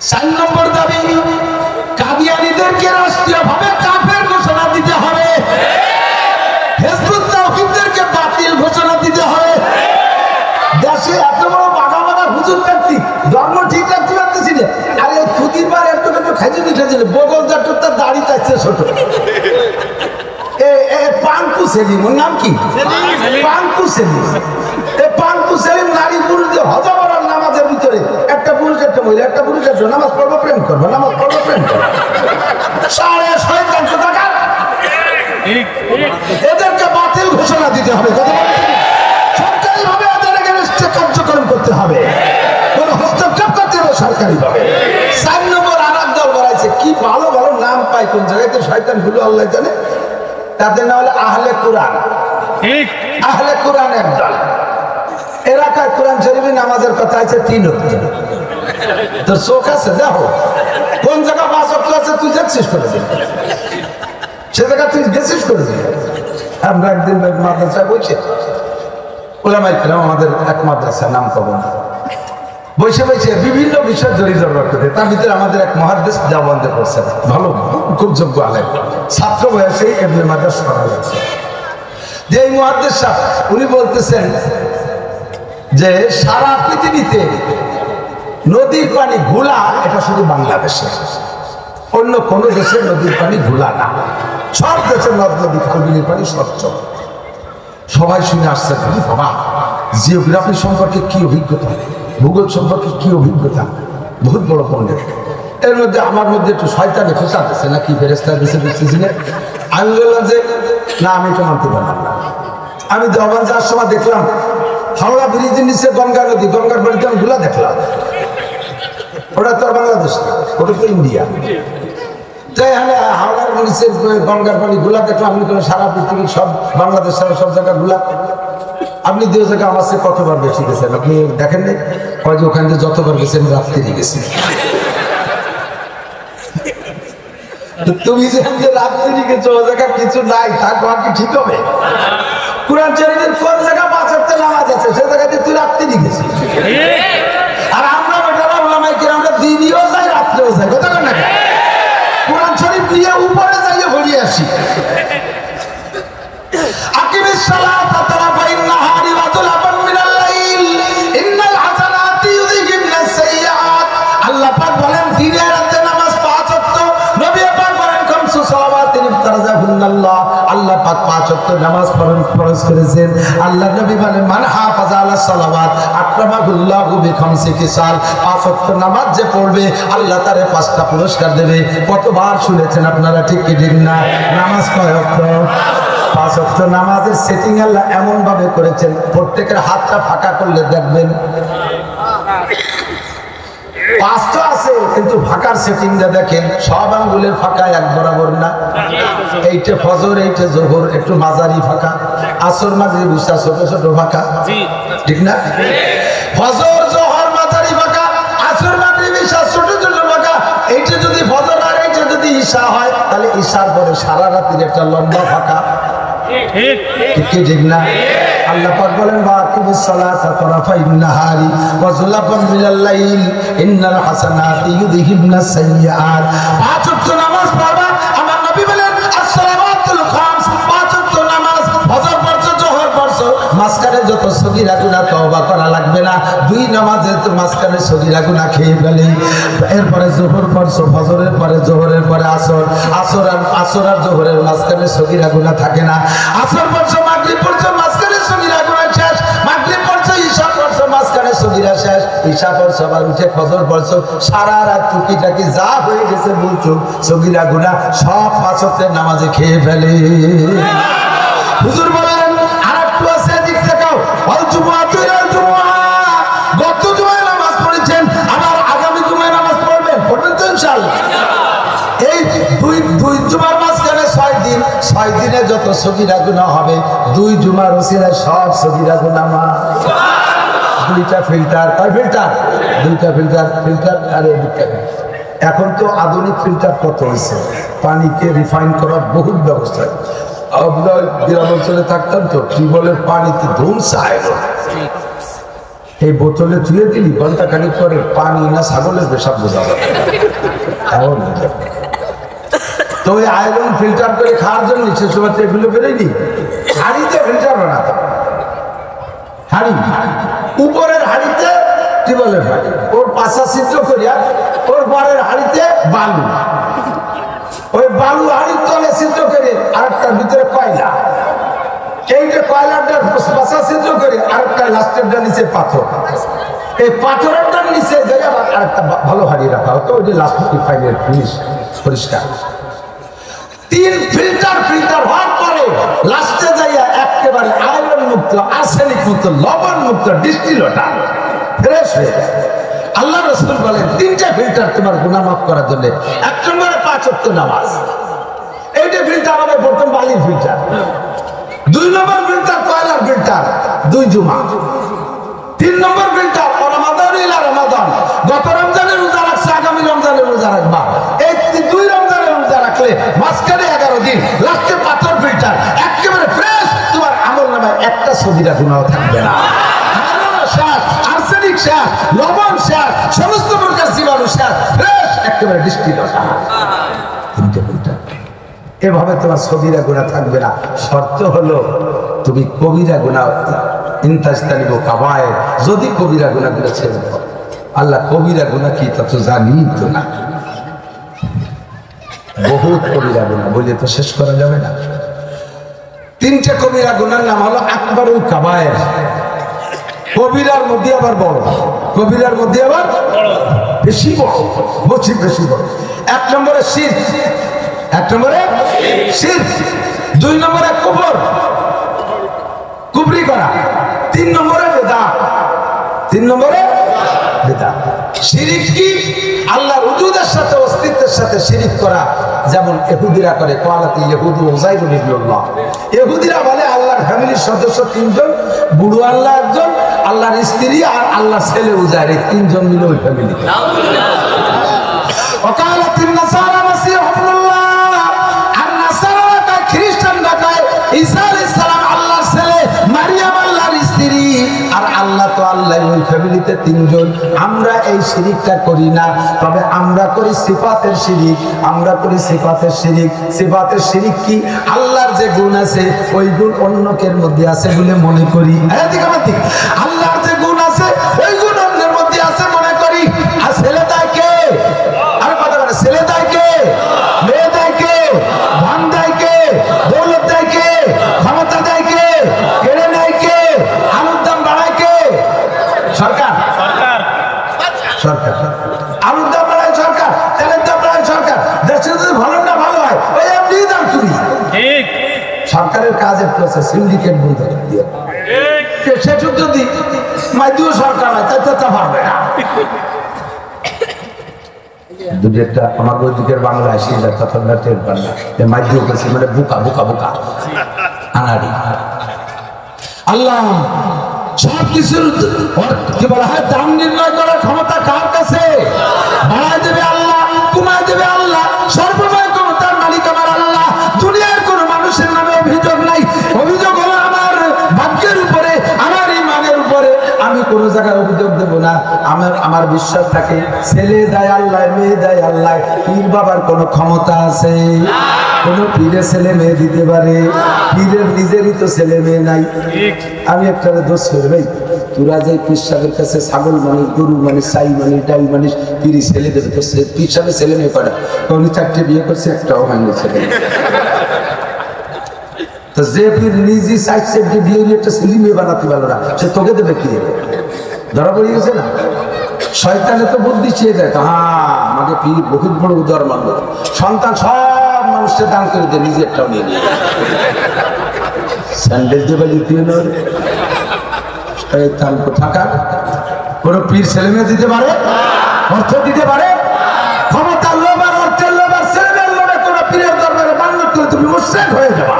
4 নম্বর দাবি কাদিয়ানীদেরকে রাষ্ট্রীয়ভাবে কাফের ঘোষণা দিতে হবে হিজবুত তাওহীদদেরকে বাতিল ঘোষণা দিতে হবে দেশে এত বড় বাঘা বাঘা হুজুর থাকতি ধর্ম ঠিক রাখতে পারতেছি না আরে থুতির বার একটু খাইছিল বগল জাটুর তার দাড়ি চাইছে ছোট পাঙ্কু সেলিম ওর নাম কি পাঙ্কু সেলিম পাঙ্কু সেলিম নারী পুরুষদের হজবরার নামাজের ভিতরে একটা পুরুষ একটা মহিলা একটা পুরুষ একটা নামাজ পড়বো প্রেম করবো নামাজ পড়বো প্রেম করবো 6.5 টাকা এদেরকে বাতিল ঘোষণা দিতে হবে সরকারি ভাবে এদের এগেইনস্টে কার্যক্রম করতে হবে কোন হস্তক্ষেপ করতে হবে সরকারি ভাবে 4 নম্বর আর এক দল বাড়াইছে কি ভালো ভালো নাম পায় কোন জায়গাতে শয়তান গুলো আল্লাহ জানে তাদের নাম হলো আহলে কোরআন আহলে কোরআন একদল এলাকায় কোরআন শরীফে নামাজের কথা আছে 3 ওয়াক্ত তোর চোখ আছে দেখো কোন জায়গা 5 ওয়াক্ত আছে তুই দেখছিস করে দিন সে জায়গা তুই গেছিস করে দিন আমরা একদিন মাদ্রাসায় বসে ওলামায়ে কেরাম আমাদের এক মাদ্রাসা নাম পাবো না বসে বসে বিভিন্ন বিষয় জড়িত করতে তার ভিতরে আমাদের এক মুহাদ্দিস দেওবন্দে পড়ছেন ভালো খুব যোগ্য আলেম ছাত্র বয়সেই ইবনে মাজাহ পড়া যাচ্ছে যে এই মুহাদ্দিস সাহেব উনি বলতেছেন যে সারা পৃথিবীতে নদীর পানি ঘোলা এটা শুধু বাংলাদেশে অন্য কোন দেশের নদীর পানি ঘোলা না সব দেশের নদ নদী খালবিলের পানি স্বচ্ছ সবাই শুনে আসছে বাবা জিওগ্রাফি সম্পর্কে কি অভিজ্ঞতা ভূগোল সম্পর্কে কি অভিজ্ঞতা বহুত বড় পণ্ডিত এর মধ্যে আমার মধ্যে একটু শয়তানে খোঁচা দিচ্ছে না কি ফেরেস্তা দিচ্ছে বুঝতেছি না আমি বললাম যে না আমি তো মানতে পারলাম না আমি দেওয়ান যাওয়ার সময় দেখলাম হাওড়া ব্রিজের নিচে গঙ্গা নদী গঙ্গার পানিতে আমি ঘোলা দেখলাম ওটা তো বাংলাদেশ না ওটা তো ইন্ডিয়া তাই হ্যাঁ হাওড়ার নিচে গঙ্গার পানি ঘোলা দেখলাম আপনি সারা পৃথিবীর সব বাংলাদেশ সারা সব জায়গা ঘোলা আপনি 2 জায়গা আমার চেয়ে কতবার বেশি গেছেন আপনি দেখেন নাই যে ওখান থেকে যতবার গেছেন রাত্রি গেছি তুমি যে রাত্রি গেছো ও জায়গা কিছু নাই থাকো কি ঠিক হবে কোরআন শরীফের কোন জায়গা 5 ওয়াক্ত নামাজ আছে সে জায়গাতে তুই রাত্রি গেছিস আর আমরা বেটারা ওলামায়ে কেরামরা দিনও যাই রাত্রেও যাই কথা বল না কোরআন শরীফ নিয়ে উপরে যাইয়ে ভরিয়ে আসি আকিমিস সালাতা তারাফাইন নাহারি ওয়া তুলাফান মিনাল লাইল ইন্নাল হাসানাতি ইউযহিবনাস সাইয়্যাত আল্লাহ পাক বলেন দিনে রাতে নামাজ 5 ওয়াক্ত নবী পাক বলেন খামসু সালাওয়াতিন ইফতারাজাহুল্লাহ আল্লাহ পাক 5 ওয়াক্ত নামাজ ফরজ করেছেন আল্লাহ নবী বলেন মান হাফাজা আলা সালাওয়াত আকরামাহুল্লাহু বিখামসি কিসাল 5 ওয়াক্ত নামাজ যে পড়বে আল্লাহ তারে 5টা পুরস্কার দেবে কতবার শুনেছেন আপনারা ঠিক কি ঠিক না নামাজ কয় ওয়াক্ত 5 ওয়াক্ত নামাজের সেটিং আল্লাহ এমন ভাবে করেছেন প্রত্যেকের হাতটা ফাঁকা করলে দেখবেন 5 তো আছে কিন্তু ফাঁকার সেটিং যা দেখেন সব আঙ্গুলের ফাঁকা এক বরাবর না এইটা ফজর এইটা যোহর একটু মাঝারি ফাঁকা আসর মাগরিব ইশা ছোট ছোট ফাঁকা ঠিক না ফজর যোহর মাঝারি ফাঁকা আসর মাগরিব ইশা ছোট ছোট ফাঁকা এইটা যদি ফজর আর এইটা যদি ইশা হয় তাহলে ইশার পরে সারা রাতের একটা লম্বা ফাঁকা ঠিক না আল্লাহ পাক বলেন বাকিমিস সালাতা তারাফাইন নাহারি ওয়া যুলাফান মিনাল লাইল ইন্নাল হাসানাতি ইউযহিবনাস সাইয়্যাত 5 ওয়াক্ত নামাজ পড়বা আমার নবী বলেন as-সালাওয়াতুল খামস 5 ওয়াক্ত নামাজ ফজর পড়ছো যোহর পড়ছো মাঝখানে যত সগীরা গুনাহ তওবা করা লাগবে না 2 নামাজে তো মাঝখানে সগীরা গুনাহ খেয়ে ফেলে এরপরে যোহর পড়ছো ফজরের পরে যোহরের পরে আসর আর যোহরের মাঝখানে সগীরা গুনাহ থাকে না আসর পড়ছো মাগরিব পড়ছো মাঝখানে সগীরা গুনাহ শেষ মাগরিব পড়ছো ইশা পড়ছো মাঝখানে সগীরা শেষ ইশা পড়ছো আবার উঠে ফজর পড়ছো সারা রাত টুকিটাকি যা হয়ে গেছে বলছো সগীরা গুনাহ সব 5 ওয়াক্তের নামাজে খেয়ে ফেলে হুজুর বলেন আরেকটু আছে দিক তাকাও জুমআতু ইলাল জুমআহ, গত জুমায় নামাজ পড়েছেন, আবার আগামী জুমায় নামাজ পড়বেন তো ইনশাআল্লাহ। এই দুই জুমার মাঝখানে 6 দিন, 6 দিনে যত সগীরা গুনাহ হবে 2 জুমার ওসিলায় সব সগীরা গুনাহ মাফ। 2টা ফিল্টার, কয় ফিল্টার? 2টা ফিল্টার আর এদিকটা। এখন তো আধুনিক ফিল্টার কত হয়েছে, পানিকে রিফাইন করার বহুত ব্যবস্থা। আমরা গ্রাম অঞ্চলে থাকতাম তো টিউবওয়েলের পানিতে ধুমসা আইলো, এই বোতলে ধুয়ে দিলি ঘন্টা খানিক পরে পানি না ছাগলের পেশাব বোঝা যাবে। এমন তো ওই আয়রন ফিল্টার করে খাওয়ার জন্য সে সময় এগুলো বেরোয়নি, হাড়িতে ফিল্টার বানাতো। হাড়ি, উপরের হাড়িতে টিউবওয়েলের পানি, ওর পাশা ছিদ্র করিয়া ওর পরের হাড়িতে বালু, ওই বালু হাড়ির তলে ছিদ্র করে আরেকটার ভিতরে কয়লা, এইটা কয়লাটা পাশা ছিদ্র করে আরেকটা লাস্টেরটা নিচে পাথর, এই পাথরেরটার নিচে আবার আরেকটা ভালো হাড়ি রাখা হতো, ওই যে লাস্ট রিফাইনের ফিনিশ পরিষ্কার। 3 ফিল্টার হওয়ার পরে লাস্টে যাইয়া একেবারে আয়রন মুক্ত, আর্সেনিক মুক্ত, লবণ মুক্ত ডিস্টিল ওয়াটার ফ্রেশ হয়ে যায়। আল্লাহ রাসূল বলেন 3টা ফিল্টার তোমার গুনাহ মাফ করার জন্য। 1 নম্বরে 5 ওয়াক্ত নামাজ, এইটা ফিল্টার আমাদের প্রথম বালির ফিল্টার। 2 নম্বর ফিল্টার কয়লার ফিল্টার, 2 জুমা। 3 নম্বর ফিল্টার রমাদান ইলা রমাদান, গত রমজানের রোজা রাখছে আগামী রমজানের রোজা রাখবা, এই 2 রমজানের রোজা রাখলে মাঝখানে 11 দিন, লাস্টে পাথর ফিল্টার, একেবারে ফ্রেশ, তোমার আমল নামায় একটা সগীরা গুনাহ থাকবে না। আর্সেনিক শেষ, লবণ শেষ, সমস্ত প্রকার জীবাণু শেষ, ফ্রেশ একেবারে ডিস্টিল ওয়াটার। 3টে ফিল্টার, এভাবে তোমার সগীরা গুনাহ থাকবে না। শর্ত হলো তুমি কবিরা গুনাহ ইনতাজতানিবু কাবায়ের, যদি কবিরা গুনাহগুলো ছেড়ে দাও। আল্লাহ কবিরা গুনাহ কি তা তো জানি তো না, বহুত কবিরা গুনাহ বলে তো শেষ করা যাবে না। 3টে কবিরা গুনাহর নাম হলো আকবারুল কাবায়ের, কবিরার মধ্যে আবার বড়, কবিরার মধ্যে আবার বেশি বড়, বেশি বড়। 1 নম্বরে শিরক, 1 নম্বরে শিরক, 2 নম্বরে কুফর, কুফরি করা, 3 নম্বরে বিদআত, 3 নম্বরে বিদআত। শিরক কি? আল্লাহর উজুদের সাথে অস্তিত্বের সাথে শিরক করা, যেমন ইহুদিরা করে। ক্বালাতি ইহুদু উযাইরুন ইবনুল্লাহ, ইহুদিরা বলে আল্লাহর ফ্যামিলির সদস্য 3 জন, বুড়ো আল্লাহ 1 জন, আল্লাহর স্ত্রী আর আল্লাহর ছেলে উযাইর, এই 3 জন মিলে ওই ফ্যামিলি। ওয়াকালাতিন নাসারা মাসিহ ইবনুল্লাহ, আর নাসারারা খ্রিস্টানরা কয় ঈসা আলাইহিস সালাম আল্লাহর ছেলে, মারিয়াম আল্লাহর স্ত্রী, আর আল্লাহ তো আল্লাহ, ওই ফ্যামিলিতে 3 জন। আমরা এই শিরকটা করি না, তবে আমরা করি সিফাতের শিরক, আমরা করি সিফাতের শিরক। সিফাতের শিরক কি? আল্লাহর যে গুণ আছে ওই গুণ অন্যকের মধ্যে আছে বলে মনে করি। আল্লাহর যে গুণ আছে ওই গুণ অন্যের মধ্যে আছে মনে করি। আর ছেলে দেয় কে? আর কথা বলে, ছেলে দেয় কে? মেয়ে দেয় কে? ধন দেয় কে? দৌলত দেয় কে? ক্ষমতা দেয় কে? কেড়ে নেয় কে? আলুর দাম বাড়ায় কে? সরকার। সরকার আলুর দাম বাড়ায় সরকার, তেলের দাম বাড়ায় সরকার। দেশে যদি ভালো না ভালো হয় ওই এমনি দাম চুরি। ঠিক, সরকারের কাজের প্রসেস সিন্ডিকেট বলতে দিয়ে সেসব যদি মাইদিও সরকার হয় তাই তো পারবে না। দুটা আমার ওই দিকের বাংলা আসি তখন টের বাংলা মাইদিও করছি, মানে বুকা বুকা বুকা আনাড়ি। আল্লাহ সব কিছুর কি বলা হয় দাম নির্ণয় করার ক্ষমতা কার কাছে? বাড়ায় দেবে আল্লাহ, কমায় দেবে আল্লাহ, সর্বময় ক্ষমতার মালিক আমার আল্লাহ। দুনিয়ার কোন মানুষের নামে অভিযোগ নাই, অভিযোগ হলো আমার ভাগ্যের উপরে, আমার ইমানের উপরে। আমি কোন জায়গায় অভিযোগ দেব না। আমার বিশ্বাস থাকে ছেলে দেয় আল্লাহ, মেয়ে দেয় আল্লাহ। পীর বাবার কোন ক্ষমতা আছে? কোন পীরের ছেলে মেয়ে দিতে পারে? পীরের নিজেরই তো ছেলে মেয়ে নাই। আমি একটা দোষ করি, ভাই তোরা যে পীর সাহেবের কাছে ছাগল মানুষ, গরু মানুষ, সাই মানুষ, ডাল মানুষ, পীরি ছেলে দেবে, তো পীর সাহেবের ছেলে মেয়ে করে। উনি 4টে বিয়ে করছে, একটাও হয়নি ছেলে। তো যে পীর নিজে সাইড বিয়ে একটা ছেলে মেয়ে বানাতে পারলো না, সে তোকে দেবে কি? ধরা পড়ে গেছে না? শয়তানে তো বুদ্ধি চেয়ে দেয়, হ্যাঁ আমাকে পীর বহুত বড় উদার মানব, সন্তান সব মানুষকে দান করে দেয়, নিজে একটাও নিয়ে নিয়ে স্যান্ডেল দেবে দিতে শয়তান কোথাকার। কোন পীর ছেলে মেয়ে দিতে পারে, অর্থ দিতে পারে? ক্ষমতার লোভ আর অর্থের লোভ আর ছেলে মেয়ের লোভে কোন পীরের দরবারে মান্যত করে তুমি মুশরিক হয়ে যাবা।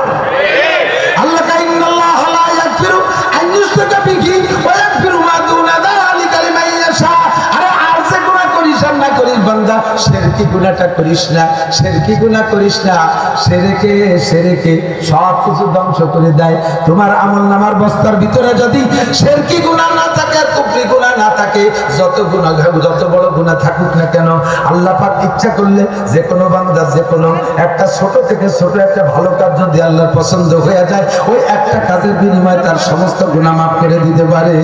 আল্লাহ কা ইন্নাল্লাহ লা ইয়াগফিরু আন ইউশরাকা বিহি ওয়া ইয়াগফিরু মা দুনা যালিকা লিমান ইয়াশা। আরে আর যে গুনাহ করিস আর না করিস বান্দা, শিরকি গুনাহটা করিস না, শিরকি গুনাহ করিস না। শিরকে সব কিছু ধ্বংস করে দেয়। তোমার আমলনামার বস্তার ভিতরে যদি শিরকি গুনাহ না থাকে আর কুফরি গুনাহ না থাকে, যত গুনাহ যত বড় গুনাহ থাকুক না কেন, আল্লাহ পাক ইচ্ছা করলে যে কোনো বান্দা যে কোনো একটা ছোট থেকে ছোট একটা ভালো কাজ যদি আল্লাহর পছন্দ হয়ে যায়, ওই একটা কাজের বিনিময়ে তার সমস্ত গুনাহ মাফ করে দিতে পারে।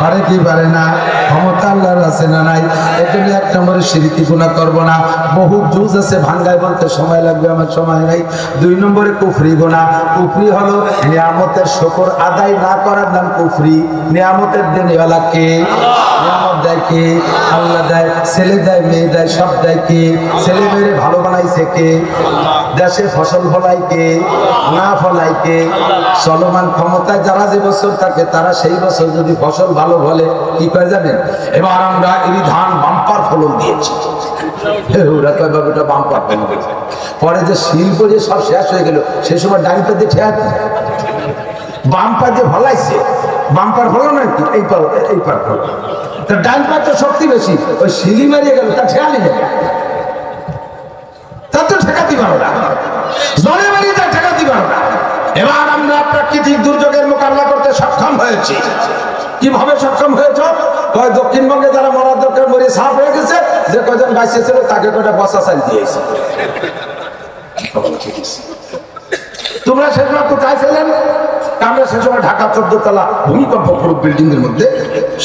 পারে কি পারে না? ক্ষমতা আল্লাহর আছে না নাই? এজন্য এক নম্বরে শিরকি গুনাহ করব না। বহু জুজ আছে, ভাঙ্গায় বলতে সময় লাগবে, আমার সময় নাই। 2 নম্বরে কুফরি গুনাহ। কুফরি হলো নিয়ামতের শুকর আদায় না করার নাম কুফরি। নিয়ামতের দেনেওয়ালা কে? নিয়ামত দেয় কে? আল্লাহ দেয়। ছেলে দেয়, মেয়ে দেয়, সব দেয় কে? ছেলে মেয়ে ভালো বানাইছে কে? দেশে ফসল ফলাই কে? না ফলাই কে? চলমান ক্ষমতায় যারা যে বছর থাকে তারা সেই বছর যদি ফসল ভালো ফলে কি করে জানেন? এবার আমরা এই ধান বাম্পার ফলন দিয়েছি, বাম্পার ফলন। পরে যে শিল্প যে সব শেষ হয়ে গেল, সেই সময় ডাইনটা দিয়ে ঠেয়া বাম্পার দিয়ে ফলাইছে, বাম্পার ফলন আর কি এই পার ফলন। তা ডাইন পার তো শক্তি বেশি, ওই শিলি মারিয়ে গেল, তা ঠেয়ালি নেই, তা তো ঠেকাতে পারো না, জলে মারিয়ে তা ঠেকাতে পারো না। এবার আমরা প্রাকৃতিক দুর্যোগের মোকাবিলা করতে সক্ষম হয়েছি। কিভাবে সক্ষম হয়েছ? দক্ষিণবঙ্গে যারা মরার দরকার মরে সাফ হয়ে গেছে, যে কজন বাইসে ছিল তাকে কটা বসা চাল দিয়েছে। তোমরা সে সময় কোথায় ছিলেন? আমরা সে সময় ঢাকা 14 তলা ভূমিকম্প প্রুফ বিল্ডিং এর মধ্যে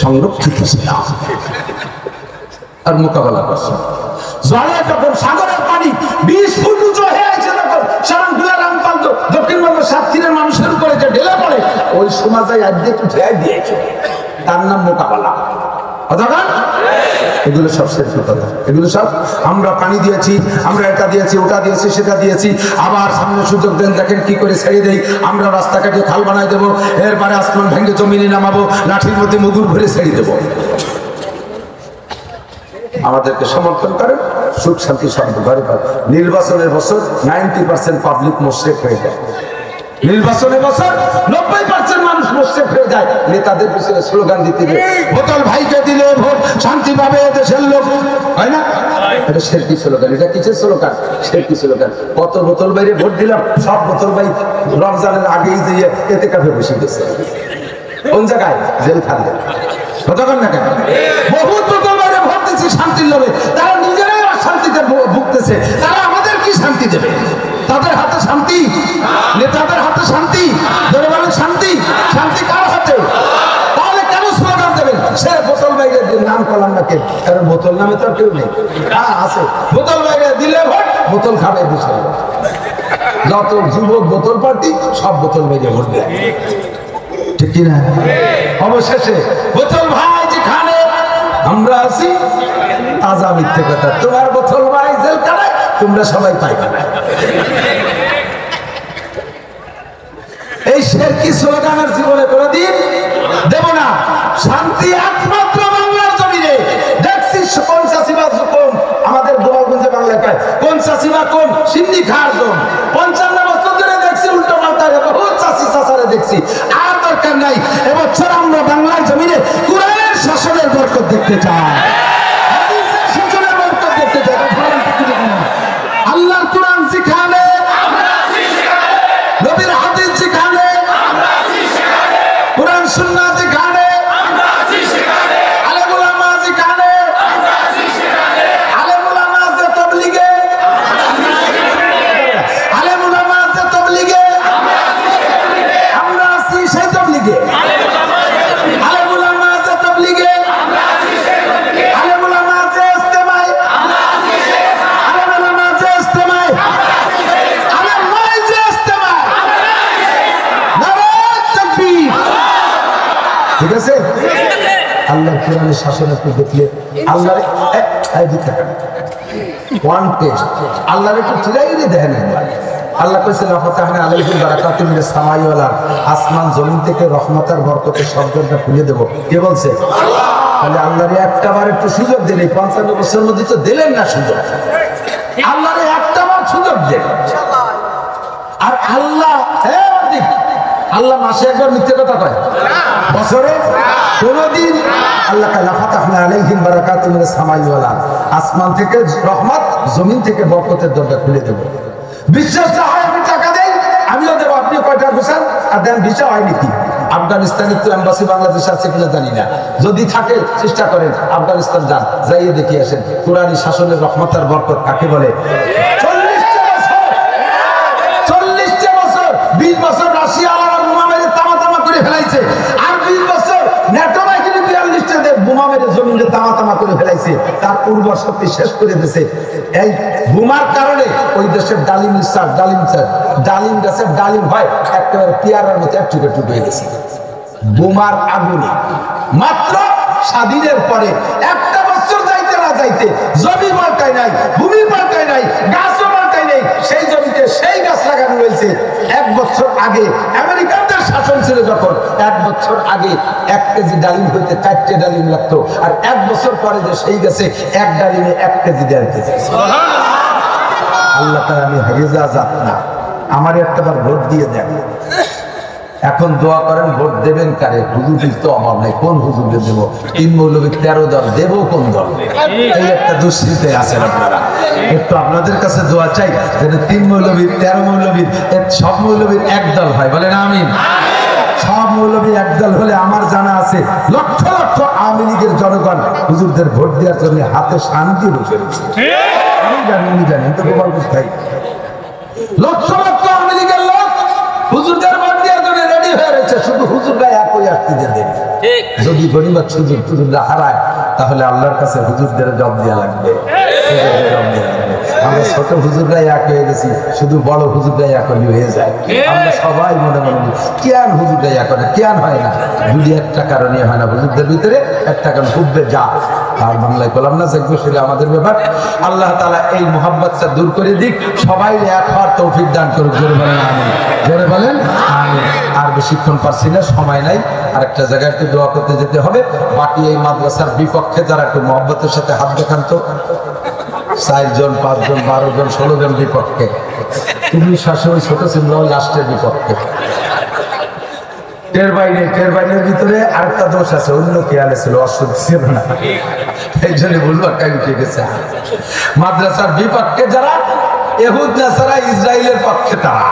সংরক্ষিত ছিলাম আর মোকাবেলা করছি। জলে যখন সাগরের পানি 20 ফুট উঁচু হয়ে আছে, তখন সারাংগুলা রামপাল দক্ষিণবঙ্গের সাতক্ষীরের মানুষের উপরে যে ঢেলে পড়ে, ওই সমাজে একদিকে উঠে দিয়েছে, তার নাম মোকাবেলা। এগুলো সব শেষ কথা, এগুলো সব আমরা পানি দিয়েছি, আমরা এটা দিয়েছি, ওটা দিয়েছি, সেটা দিয়েছি। আবার সামনে সুযোগ দেন, দেখেন কি করে ছেড়ে দেই। আমরা রাস্তা কাটিয়ে খাল বানাই দেবো, এরপরে আসমান ভেঙে জমিনে নামাবো, লাঠির মধ্যে মুগুর ভরে ছেড়ে দেবো। আমাদেরকে সমর্থন করেন, সুখ শান্তি শান্তি ঘরে পাবে। নির্বাচনের বছর 90% পাবলিক মুশরিক হয়ে যায়। নির্বাচনের বছর 90% মানুষ মুশরিক হয়ে যায় নেতাদের পিছনে স্লোগান দিতে গিয়ে। বোতল ভাইকে দিলে ভোট শান্তি পাবে দেশের লোক, হয় না? এটা শিরকি স্লোগান। এটা কিসের স্লোগান? শিরকি স্লোগান। কত বোতল বাইরে ভোট দিলাম, সব বোতল ভাই রমজানের আগেই দিয়ে এতে কাফে বসে গেছে। কোন জায়গায়? জেলখানে। কতক্ষণ না কেন? বহুত বোতল বাইরে ভোট দিচ্ছে শান্তির লোভে, তারা নিজেরাই অশান্তিতে ভুগতেছে, তারা আমাদের কি শান্তি দেবে? তাদের হাতে শান্তি, নেতাদের হাতে শান্তি, দরবারের শান্তি, শান্তি কার হাতে? তাহলে কেন স্লোগান দেবেন? সে বোতল বাইরে নাম করলাম না কে? কারণ বোতল নামে তো কেউ নেই। হ্যাঁ আছে, বোতল বাইরে দিলে ভোট, বোতল খাবে দেশে। যত যুবক বোতল পার্টি সব বোতল বাইরে ভোট দেয়, ঠিক কিনা? অবশেষে বোতল ভাই যেখানে আমরা আছি, তাজা মিথ্যে কথা। তোমার বোতল ভাই জেলখানায়, তোমরা সবাই পায়খানায়। এই শিরকি স্লোগানের জীবনে কোনদিন দেব না। শান্তি একমাত্র বাংলার জমিনে। দেখছি কোন চাষিবাদ কম আমাদের গোপালগঞ্জে বাংলায় পায়, কোন চাষিবাদ কম সিন্নি খাওয়ার জন্য 55 বছর ধরে দেখছি উল্টো পাল্টায় বহুত চাষি চাষারে দেখছি। আর দরকার নাই, এবছর আমরা বাংলার জমিনে কুরআনের শাসনের বরকত দেখতে চাই, হাদিসের শাসনের বরকত দেখতে চাই। আল্লাহর কুরআন শিখালে, নবীর হাদিস শিখালে, কুরআন সুন্নাহ শিখালে, আলেম উলামা শিখালে, আলেম উলামা যে তাবলীগে, আলেম উলামা যে তাবলীগে আমরা আছি, সেই তাবলীগে আলেম উলামা যে তাবলীগে, আলেম উলামা যে ইস্তেমায়, আলেম উলামা যে ইস্তেমায়, আলেম নয় যে ইস্তেমায়। নারায়ে তাকবীর। ঠিক আছে? আল্লাহর কোরআনের শাসনের পর দেখলে আল্লাহর ওয়ান টেস্ট, আল্লাহর একটু চিরাইলে দেখেন একবার, আল্লাহ কইছে লাফাতাহনা আলাইহিম বারাকাতুম মিনাস সামাই ওয়াল আরদ, আসমান জমিন থেকে রহমতের বরকতের শব্দটা খুলে দেব। কে বলছে? আল্লাহ। তাহলে আল্লাহর একটাবার একটু সুযোগ দিন, এই 55 বছরের মধ্যে তো দিলেন না সুযোগ, আল্লাহর একটাবার সুযোগ দেন। আর আল্লাহ আল্লাহ মাসে একবার মিথ্যে কথা কয়? বছরে কোনদিন? আল্লাহ লাফাতাহনা আলাইহিম বারাকাতুম মিনাস সামাই ওয়াল আরদ, আসমান থেকে রহমত জমিন থেকে বরকতের দরজা খুলে দেব। বিশ্বাস না হয় আমি টাকা দেই, আমিও দেবো, আপনি কয়টা বুঝান আর দেন। ভিসা হয় নাকি? আফগানিস্তানের তো এম্বাসি বাংলাদেশ আছে কিনা জানি না, যদি থাকে চেষ্টা করেন আফগানিস্তান যান, যাইয়ে দেখে আসেন কোরআনী শাসনের রহমত আর বরকত কাকে বলে। 40টা বছর 20 বছর রাশিয়া বোমা মেরে তামা করে ফেলাইছে, আর 20 বছর ন্যাটো বাহিনী 42টা বোমা মেরে জমিনে তামা করে ফেলাইছে, তার উর্বর শক্তি শেষ করে দিয়েছে। এই বোমার কারণে ওই দেশের ডালিম গাছের ডালিম হয় একেবারে পেয়ারার মতো একটুকে হয়ে গেছে বোমার আগুনে। মাত্র স্বাধীনের পরে একটা বছর যাইতে না যাইতে জমি পাল্টায় নাই, ভূমি পাল্টায় নাই, গাছও পাল্টায় নাই, সেই জমিতে সেই গাছ লাগানো হয়েছে। 1 বছর আগে আমেরিকানদের শাসন ছিল যখন, 1 বছর আগে 1 কেজি ডালিম হইতে 4টে ডালিম লাগতো, আর 1 বছর পরে যে সেই গাছে 1 ডালিমে 1 কেজি ডালতেছে। আল্লাহ তাআলা আমি হারিয়ে যাত না, আমার একটাবার ভোট দিয়ে দেন। এখন দোয়া করেন ভোট দেবেন কারে? হুজুরের তো অভাব নাই, কোন হুজুরকে দেব? 3 মৌলবীর 13 দল, দেব কোন দল? এই একটা দুশ্চিন্তে আছেন আপনারা। একটু আপনাদের কাছে দোয়া চাই যেন 3 মৌলবীর 13 মৌলবীর সব মৌলবীর এক দল হয়, বলেন আমিন। সব মৌলবী একদল হলে আমার জানা আছে লক্ষ লক্ষ আওয়ামী লীগের জনগণ হুজুরদের ভোট দেওয়ার জন্য হাতে শান্তি বসে রয়েছে। আমি জানি তো গোপাল কোথায় লক্ষ লক্ষ আওয়ামী লীগের লোক হুজুরদের ভোট দেওয়ার জন্য রেডি হয়ে রয়েছে, শুধু হুজুররা একই আসতে দেবে। যদি গরিবাদ হুজুররা হারায় তাহলে আল্লাহর কাছে হুজুরদের জব দেওয়া লাগবে। আমরা ছোট হুজুররাই এক হয়ে গেছি, শুধু বড় হুজুররাই এক হয়ে যায়। আমরা সবাই মনে মনে কেন হুজুররাই এক করে, কেন হয় না? যদি একটা কারণে হয় না, হুজুরদের ভিতরে একটা কারণ হুব্বে যা, আর বাংলায় বললাম না যজ্ঞশীল আমাদের ব্যাপার। আল্লাহ তাআলা এই মোহাব্বতটা দূর করে দিক, সবাই এক হওয়ার তৌফিক দান করুক। জোরে বলেন আমিন, জোরে বলেন আমিন। আর বেশিক্ষণ পারছি না, সময় নাই, আর একটা জায়গায় একটু দোয়া করতে যেতে হবে। বাকি এই মাদ্রাসার বিপক্ষে যারা একটু মোহাব্বতের সাথে হাত দেখান তো, 4 জন 5 জন 12 জন 16 জন বিপক্ষে। তুমি শাশুড়ি ছোট ছিল লাস্টের বিপক্ষে। টেরবাইনের ভিতরে আরেকটা দোষ আছে, অন্য খেয়ালে ছিল, অশুদ্ধ ছিল না, এই জন্য বলবো কাই উঠে গেছে। মাদ্রাসার বিপক্ষে যারা, ইহুদ নাসারা ইসরায়েলের পক্ষে তারা।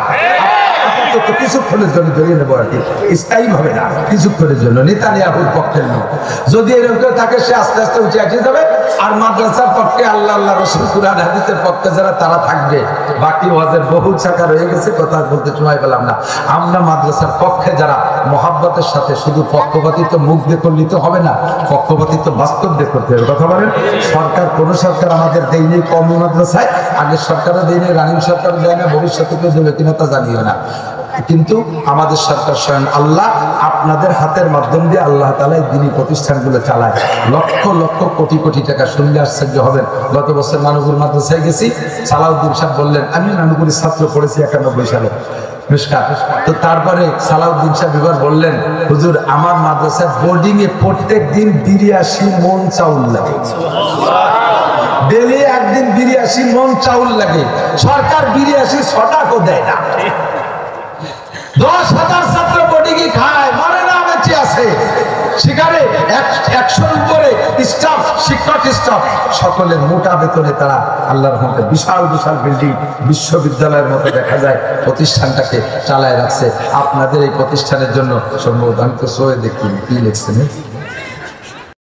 কিছুক্ষণের জন্য ধরে নেবো আর কি, স্থায়ী ভাবে না, কিছুক্ষণের জন্য। নেতানিয়াহুর পক্ষের লোক যদি এরকম থাকে সে আস্তে আস্তে উঠে আসে যাবে। আর মাদ্রাসার পক্ষে আল্লাহ রসুল কুরআন হাদিসের পক্ষে যারা, তারা থাকবে। বাকি ওয়াজের বহু চাকা রয়ে গেছে, কথা বলতে সময় পেলাম না। আমরা মাদ্রাসার পক্ষে যারা, মহাব্বতের সাথে শুধু পক্ষপাতিত্ব মুখ দিয়ে করলে তো হবে না, পক্ষপাতিত্ব বাস্তব দিয়ে করতে হবে। কথা বলেন, সরকার কোনো সরকার আমাদের দেয়নি কওমি মাদ্রাসায়, আগের সরকারও দেয়নি, রানিং সরকারও দেয় না, ভবিষ্যতে কেউ দেবে কিনা তা জানিও না। কিন্তু আমাদের সরকার স্বয়ং আল্লাহ আপনাদের হাতের মাধ্যম দিয়ে আল্লাহ তাআলা এই দ্বীনি প্রতিষ্ঠানগুলো চালায়। লক্ষ লক্ষ কোটি কোটি টাকা শুনলে আশ্চর্য হবেন। গত বছর নানুপুর মাদ্রাসায় গেছি, সালাউদ্দিন সাহেব বললেন, আমি নানুপুরের ছাত্র পড়েছি 91 সালে। তো তারপরে সালাউদ্দিন সাহেব এবার বললেন, হুজুর আমার মাদ্রাসায় বোর্ডিং এ প্রত্যেক দিন 82 মন চাউল লাগে, ডেলি একদিন 82 মন চাউল লাগে। সরকার 82 টাকাও দেয় না। 10,000 ছাত্র বোর্ডিংয়ে খায়, মানে না বেঁচে আছে। সেখানে 100 উপরে স্টাফ, শিক্ষক স্টাফ, সকলের মোটা বেতনে তারা আল্লাহর রহমতে বিশাল বিশাল বিল্ডিং, বিশ্ববিদ্যালয়ের মতো দেখা যায় প্রতিষ্ঠানটাকে চালায় রাখছে। আপনাদের এই প্রতিষ্ঠানের জন্য সম্ভবত আমি তো সয়ে দেখি কি লিখছেন।